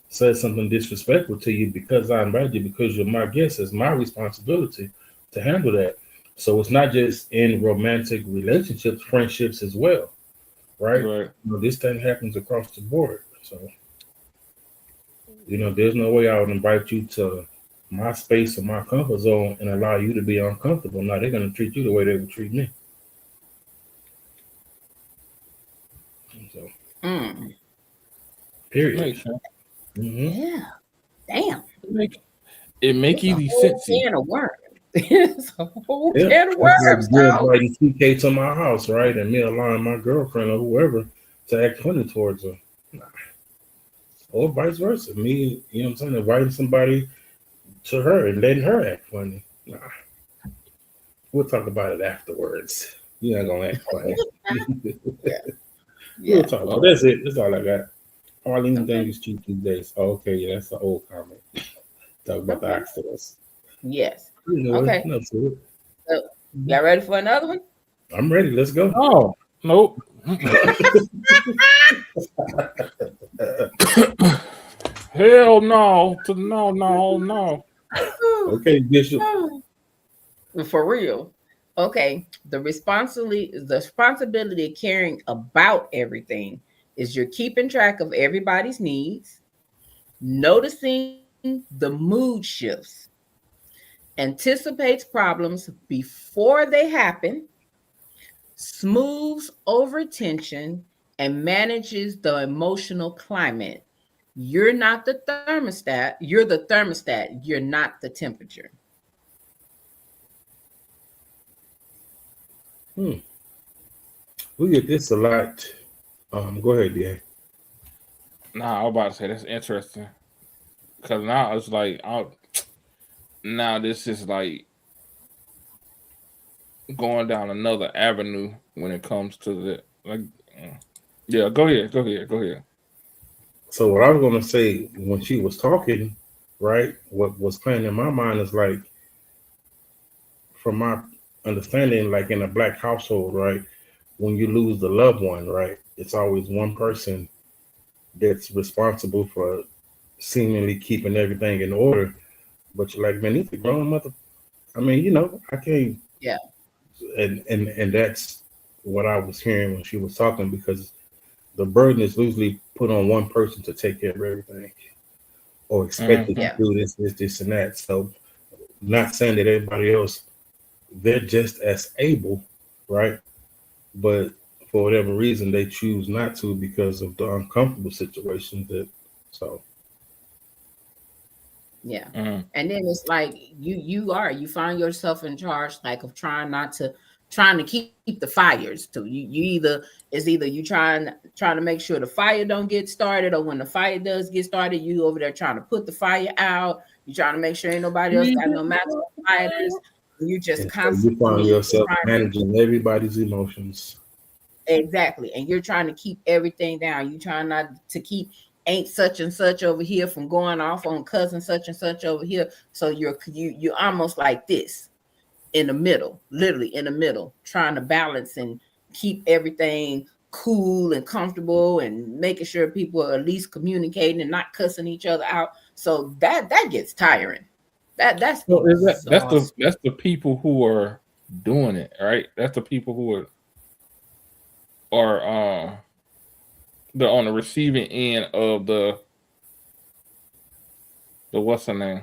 says something disrespectful to you because I invited you because you're my guest, it's my responsibility to handle that. So it's not just in romantic relationships, friendships as well, right? You know, this thing happens across the board. So, you know, there's no way I would invite you to my space or my comfort zone and allow you to be uncomfortable. Now they're going to treat you the way they would treat me. So, period. Yeah. Damn. It make easy sense. Can of worms. It's a whole can of worms. Inviting TK to my house, right? And me allowing my girlfriend or whoever to act funny towards her. Nah. Or vice versa. Me, you know what I'm saying, inviting somebody to her and letting her act funny. Nah. We'll talk about it afterwards. You're not gonna act funny. We'll talk about it. That's it. That's all I got. All anything is cheap these days. Oh, okay, yeah, that's the old comment. Talk about the accidents. Yes. You know, okay. So, y'all ready for another one? I'm ready. Let's go. Oh, nope. Hell no. No. Okay, Bishop. For real. Okay. The responsibility of caring about everything is you're keeping track of everybody's needs, noticing the mood shifts, anticipates problems before they happen, smooths over tension, and manages the emotional climate. You're not the thermostat. You're the thermostat. You're not the temperature. We get this a lot. Go ahead, Dan. Nah, I was about to say that's interesting. Because now it's like, now this is like going down another avenue when it comes to the like. Yeah, go ahead. So what I was gonna say when she was talking, right? What was playing in my mind is like, from my understanding, like in a black household, right? When you lose the loved one, right? It's always one person that's responsible for seemingly keeping everything in order. But you're like, man, it's a grown mother. I mean, I can't. Yeah. And that's what I was hearing when she was talking, because the burden is usually put on one person to take care of everything, or expected to do this, and that. So, not saying that everybody else, they're just as able, right? But for whatever reason, they choose not to because of the uncomfortable situations that. So. Yeah. And then it's like you find yourself in charge, like, of trying to keep the fires too. Either you trying to make sure the fire don't get started, or when the fire does get started, you over there trying to put the fire out. You trying to make sure ain't nobody else got no match on fires. You just constantly You find yourself managing everybody's emotions. Exactly. And you're trying to keep everything down. You trying not to keep ain't such and such over here from going off on cousin such and such over here. So you're almost like this in the middle, literally in the middle, trying to balance and keep everything cool and comfortable, and making sure people are at least communicating and not cussing each other out. So that gets tiring. That's the people who are doing it, right? That's the people who are they're on the receiving end of the what's the name?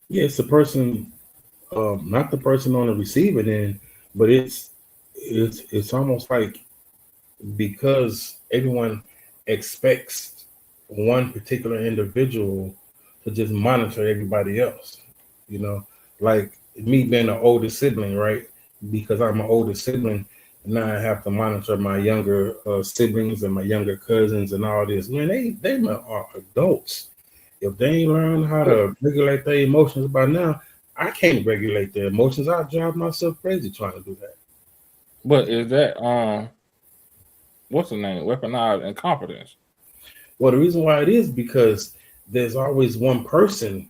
Yeah, it's the person, not the person on the receiving end, but it's almost like, because everyone expects one particular individual to just monitor everybody else. Like me being an older sibling, right? Because I'm an older sibling, now I have to monitor my younger siblings and my younger cousins and all this. Man, they are adults. If they ain't learn how to regulate their emotions by now, I can't regulate their emotions. I drive myself crazy trying to do that. But is that what's the name? Weaponized incompetence. Well, the reason why it is because there's always one person,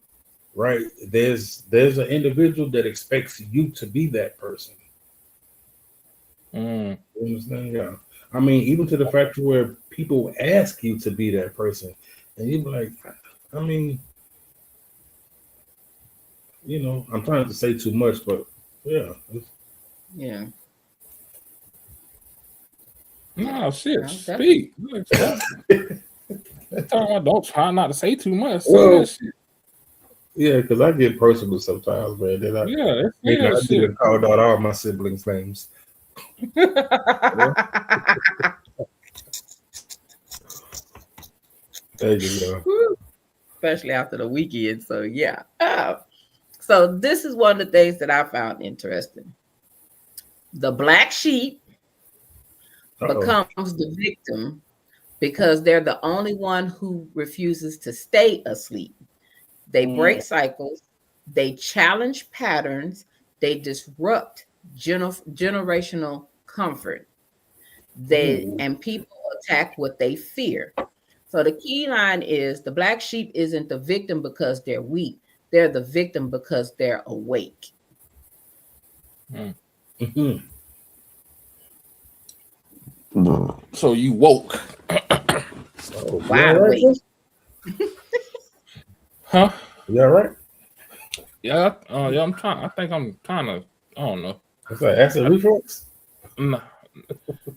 right? There's an individual that expects you to be that person. You understand? Yeah. I mean, even to the fact where people ask you to be that person, and you're like, I mean, I'm trying to say too much, but yeah. Yeah. No shit. Speak. Don't try not to say too much. Well, yeah, because I get personal sometimes, man. Then I didn't call out all my siblings' names. There you go. Especially after the weekend. So yeah. So this is one of the things that I found interesting. The black sheep becomes the victim because they're the only one who refuses to stay asleep. They break cycles, they challenge patterns, they disrupt generational comfort. And people attack what they fear. So the key line is the black sheep isn't the victim because they're weak. They're the victim because they're awake. Mm-hmm. So you woke. Oh, Wide awake. Huh? You all right? Yeah, yeah, I'm trying. I think I'm trying to. I don't know. What's that? Acid reflux? Nah,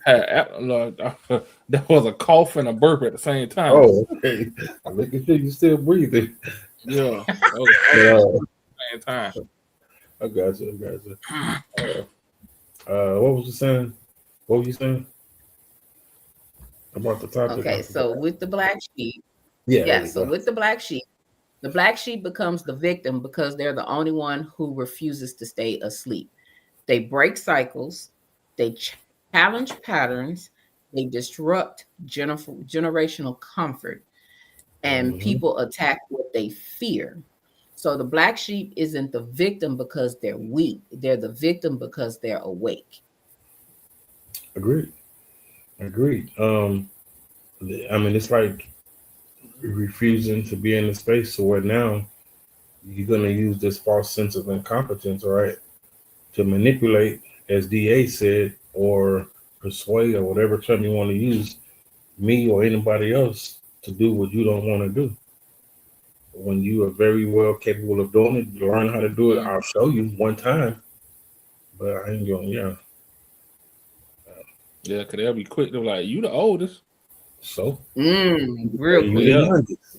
that was a cough and a burp at the same time. Oh, okay. I'm making sure you still breathing. Yeah, that was a cough at the same time. I got you. I got you. What was you saying? What were you saying about the topic? Okay, so with the black sheep, Yeah. so with the black sheep becomes the victim because they're the only one who refuses to stay asleep. They break cycles, they challenge patterns, they disrupt generational comfort, and people attack what they fear. So the black sheep isn't the victim because they're weak, they're the victim because they're awake. Agreed. I mean, it's like refusing to be in the space. So where now you're gonna use this false sense of incompetence, all right, to manipulate, as DA said, or persuade, or whatever term you want to use, me or anybody else to do what you don't want to do. When you are very well capable of doing it, you learn how to do it. I'll show you one time, but I ain't going. Yeah. Yeah, because they'll be quick to be like, you the oldest. So Real you quick. the youngest.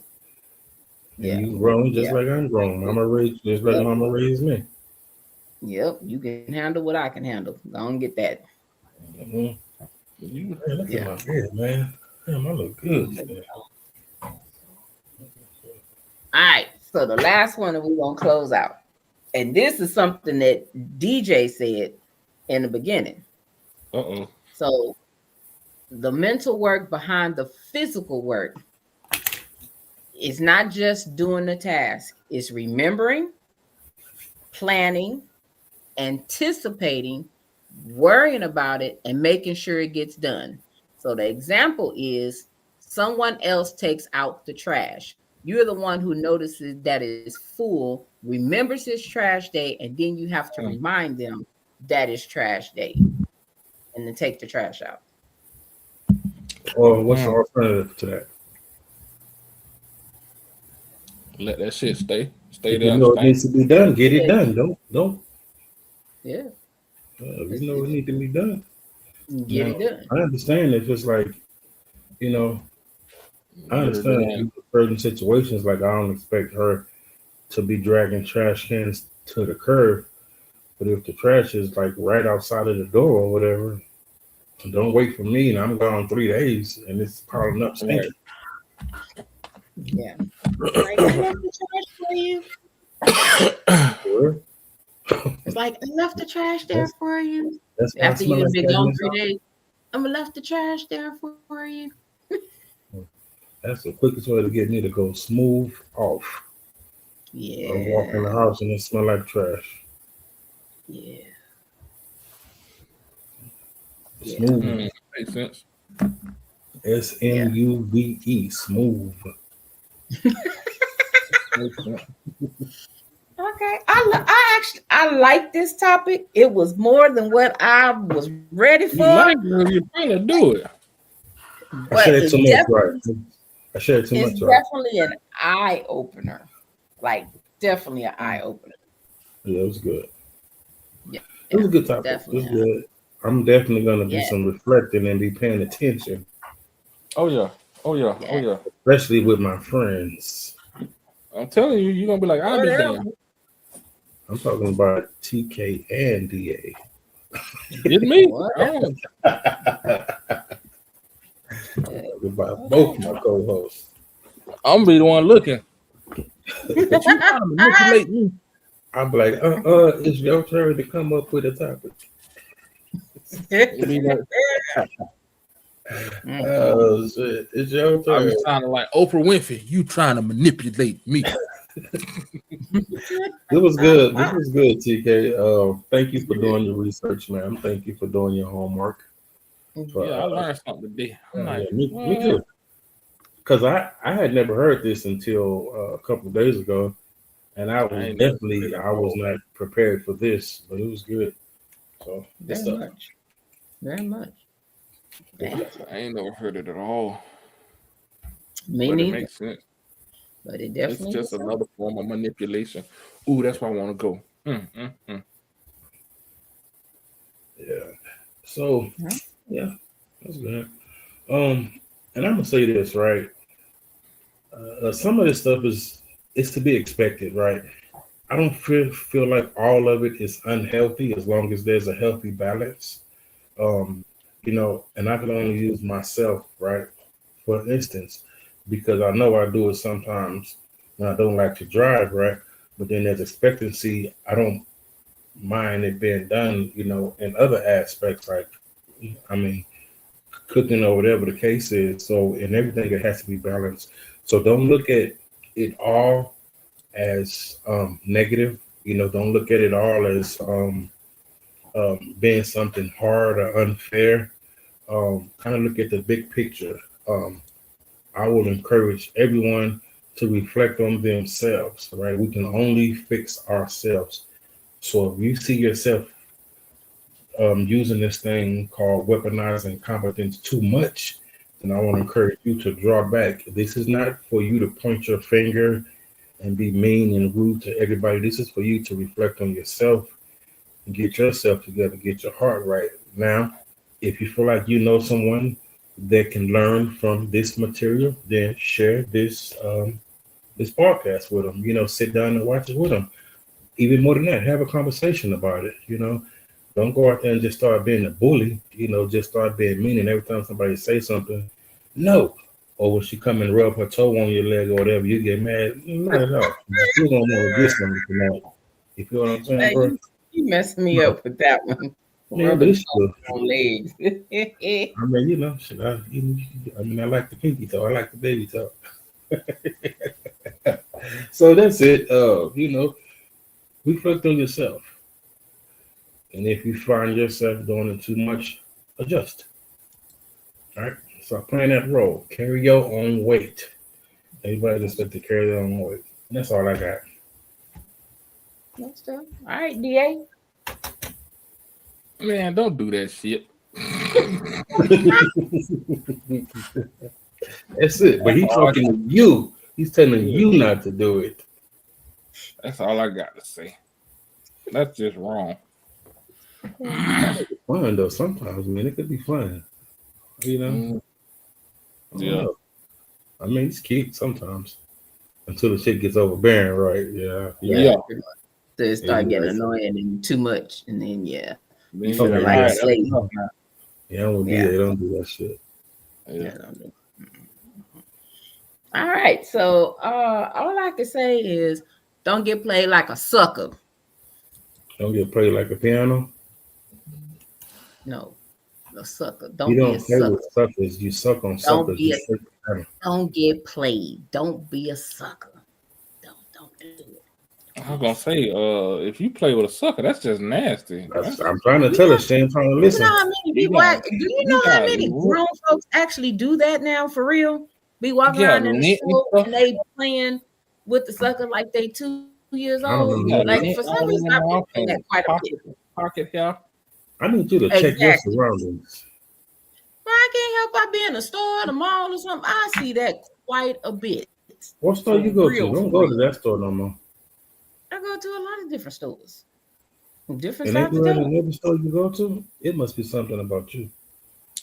Yeah. And you grown just like I'm grown. Mama raised just like Mama raised me. Yep, you can handle what I can handle. Don't get that. Man, look at my beard, man. Damn, I look good. Man. All right, so the last one that we're gonna close out, and this is something that DJ said in the beginning. So the mental work behind the physical work is not just doing the task; it's remembering, planning, anticipating, worrying about it, and making sure it gets done. So the example is someone else takes out the trash. You're the one who notices that it's full, remembers it's trash day, and then you have to remind them that it's trash day and then take the trash out. Or what's the alternative to that? Let that shit stay If there. you know it needs to be done, get it done. Don't. Yeah. If you know it needs to be done, get it done. I understand if it's like, I understand in certain situations, like I don't expect her to be dragging trash cans to the curb, but if the trash is like right outside of the door or whatever, don't wait for me and I'm gone 3 days and it's piling up stinking. Yeah. Like, I left the trash for you. It's like, I left the trash there for you. After you've been gone 3 days, I'm gonna left the trash there for you. That's the quickest way to get me to go smooth off. Yeah. I walk in the house and it smell like trash. Yeah. Smooth. Makes sense. SMUVE, smooth. Okay, I like this topic. It was more than what I was ready for. You're trying to do it. I shared too much, right? I shared too much. It's definitely an eye opener. Like, definitely an eye opener. Yeah, it was good. Yeah, it was a good topic. It was good. I'm definitely gonna do some reflecting and be paying attention. Oh yeah. Especially with my friends. I'm telling you, you're gonna be like, I'll be damned. I'm talking about TK and DA. It's me. About both my co-hosts. I'm gonna be the one looking. But you trying to manipulate me. I'm like, it's your turn to come up with a topic. Oh shit, it's your turn. I was trying to like Oprah Winfrey. You trying to manipulate me? It was good. This was good, TK. Thank you for doing your research, man. Thank you for doing your homework. I learned something today. I'm like, me too. Because I had never heard this until a couple of days ago, and I was not prepared for this, but it was good. So Very much. Very much. Dang. I ain't never heard it at all. Me But it neither. makes sense. But it It's definitely just is. another form of manipulation. Ooh, that's where I want to go. Yeah. So yeah, that's good. And I'm gonna say this, right? Some of this stuff is to be expected, right? I don't feel like all of it is unhealthy as long as there's a healthy balance. And I can only use myself, right? For instance, because I know I do it sometimes when I don't like to drive, right? But then there's expectancy. I don't mind it being done, in other aspects, like, I mean, cooking or whatever the case is. So, in everything, it has to be balanced. So, don't look at it all as negative. Don't look at it all as being something hard or unfair. Kind of look at the big picture. I will encourage everyone to reflect on themselves, right? We can only fix ourselves. So if you see yourself using this thing called weaponized incompetence too much, then I want to encourage you to draw back. This is not for you to point your finger and be mean and rude to everybody. This is for you to reflect on yourself and get yourself together, get your heart right. Now, if you feel like you know someone that can learn from this material, then share this podcast with them. Sit down and watch it with them. Even more than that, have a conversation about it. Don't go out there and just start being a bully. Just start being mean, and every time somebody say something, no. Or when she come and rub her toe on your leg or whatever, you get mad. Not at all. You're gonna want to get something tonight. You feel what I'm saying, Hey, bro? you messed me up with that one. Man, but it's Rubbing cool. on legs. I mean, shit, I like the pinky toe. I like the baby toe. So that's it. Reflect on yourself. And if you find yourself doing it too much, adjust. All right? Start playing that role. Carry your own weight. Everybody's expected to carry their own weight. And that's all I got. That's stuff. All right, DA. Man, don't do that shit. That's it. But he's talking to you. He's telling you not to do it. That's all I got to say. That's just wrong. Fun though. Sometimes, man, it could be fun. Yeah. I mean, it's cute sometimes until the shit gets overbearing, right? Yeah. So it start getting annoying and too much, and then Then you feel like a slave. Yeah, don't do that shit. Yeah. Don't do. All right, so all I can say is don't get played like a sucker. Don't get played like a piano. No, a sucker. You Don't don't be a play sucker. with suckers. You suck on suckers. Don't get played. Don't be a sucker. Don't do it. I was gonna say, if you play with a sucker, that's just nasty. I'm trying to tell her, she ain't trying to listen. You know how many people? Do you know how many grown folks actually do that now for real? Be walking around in the school and they playing with the sucker like they 2 years old. Like for some reason, I've been doing that quite a bit. Pocket hair. I need you to check your surroundings. Well, I can't help by being in a store, the mall, or something. I see that quite a bit. What store you go to? Don't go to that store no more. I go to a lot of different stores. Different and sides of town. every store you go to, it must be something about you.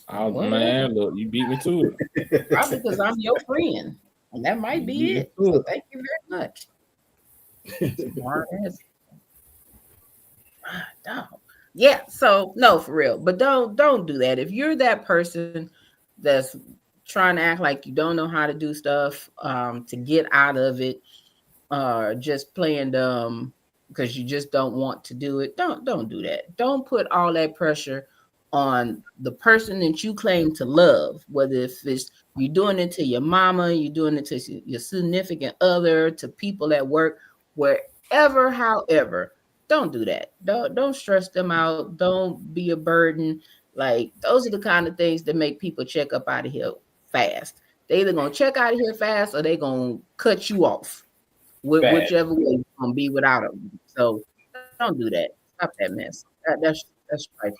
Oh man, look, you beat me to it. Probably because I'm your friend, and that might be it. So thank you very much. Yeah, so no, for real. But don't do that. If you're that person that's trying to act like you don't know how to do stuff to get out of it, just playing dumb because you just don't want to do it, don't do that. Don't put all that pressure on the person that you claim to love, whether if it's you're doing it to your mama, you're doing it to your significant other, to people at work, wherever, however. Don't do that. Don't stress them out. Don't be a burden. Like those are the kind of things that make people check up out of here fast. They either gonna check out of here fast or they gonna cut you off. Whichever way you're gonna be without them. So don't do that. Stop that mess. That's That's right.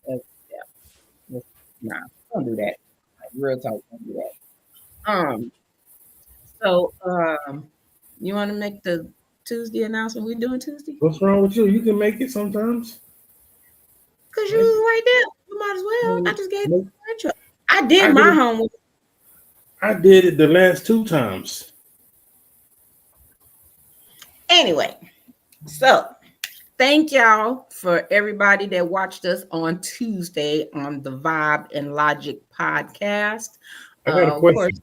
Yeah. Nah, don't do that. Like, real talk, don't do that. So you want to make the Tuesday announcement? We doing Tuesday? What's wrong with you? You can make it sometimes. Cause you was right there. You might as well. I just gave you the intro. I did my homework. I did it the last 2 times. Anyway, so thank y'all for everybody that watched us on Tuesday on the Vibe and Logic podcast. I got a question.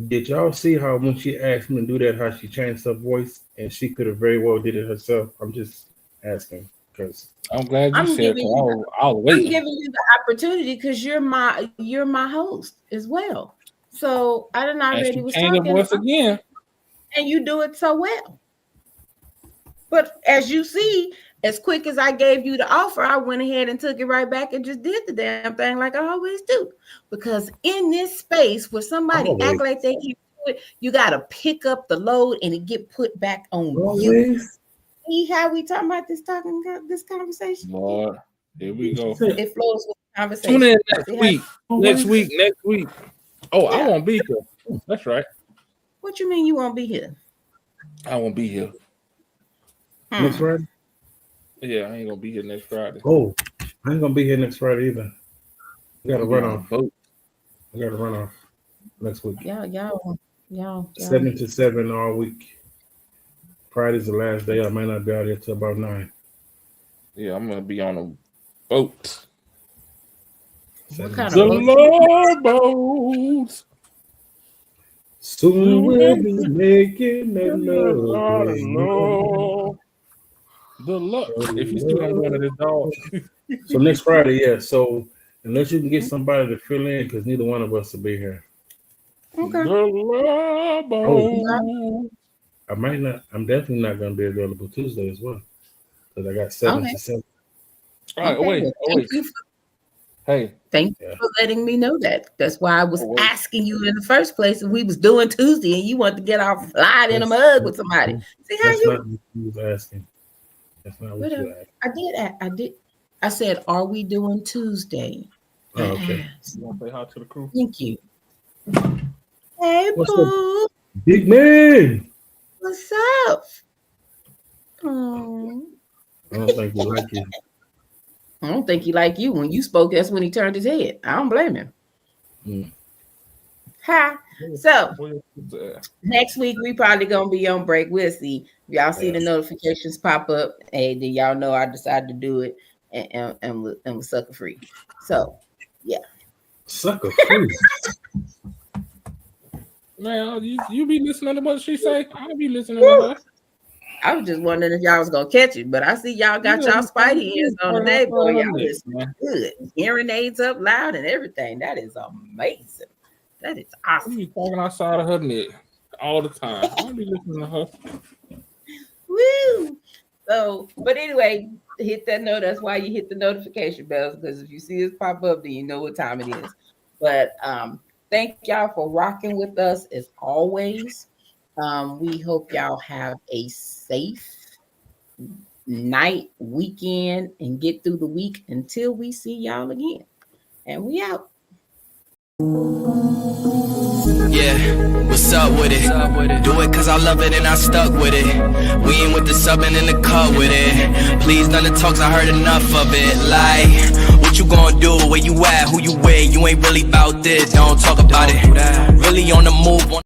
Did y'all see how when she asked me to do that, how she changed her voice, and she could have very well did it herself? I'm just asking because I'm glad you said that. I'll wait. I'm giving you the opportunity because you're my host as well. So I didn't already was talking voice again, and you do it so well. But as you see, as quick as I gave you the offer, I went ahead and took it right back and just did the damn thing like I always do. Because in this space where somebody act like they can do it, you got to pick up the load and it get put back on you. See how we talking about this conversation? Lord, here we go. It flows with the conversation. Tune in next week. Oh, yeah. I won't be here. That's right. What you mean you won't be here? I won't be here. Next Friday? Yeah, I ain't gonna be here next Friday. Oh, I ain't gonna be here next Friday either. We gotta run off. We gotta run off next week. Y'all. 7 to 7 all week. Friday's the last day. I might not be out here till about 9. Yeah, I'm gonna be on a boat. What kind of boat? Soon we'll be making love. The luck. If you still don't go to this dog. So next Friday, yeah. So unless you can get somebody to fill in, because neither one of us will be here. Okay. I might not. I'm definitely not going to be available Tuesday as well, because I got 7 to 7. All right. Wait. Hey. Thank you for letting me know that. That's why I was asking you in the first place if we was doing Tuesday and you want to get off flying in a mug with somebody. See how that's not what you was asking. That's not what you asked. I did. I said, are we doing Tuesday? Oh, okay. You want to say hi to the crew? Thank you. Hey, Boo. Big man. What's up? Oh. I don't think he like you. I don't think he like you. When you spoke, that's when he turned his head. I don't blame him. Hi. So next week we probably gonna be on break. We'll see. If y'all see the notifications pop up, hey, then y'all know I decided to do it and we're sucker free. So yeah. Sucker free. Man, you be listening to what she say? I'll be listening to her. I was just wondering if y'all was gonna catch it, but I see y'all got y'all spidey ears on today, boy. Y'all listening good. Hearing aids up loud and everything. That is amazing. That is awesome. She be talking outside of her neck all the time. I'll be listening to her. Woo! So, but anyway, hit that note. That's why you hit the notification bells, because if you see this pop up, then you know what time it is. But thank y'all for rocking with us as always. We hope y'all have a safe night, weekend, and get through the week until we see y'all again. And we out. Yeah, what's up with it? Do it cause I love it and I stuck with it. We ain't with the subbing in the cut with it. Please none of the talks, I heard enough of it. Like, what you gonna do? Where you at? Who you with? You ain't really about this. Don't talk about it. Really on the move.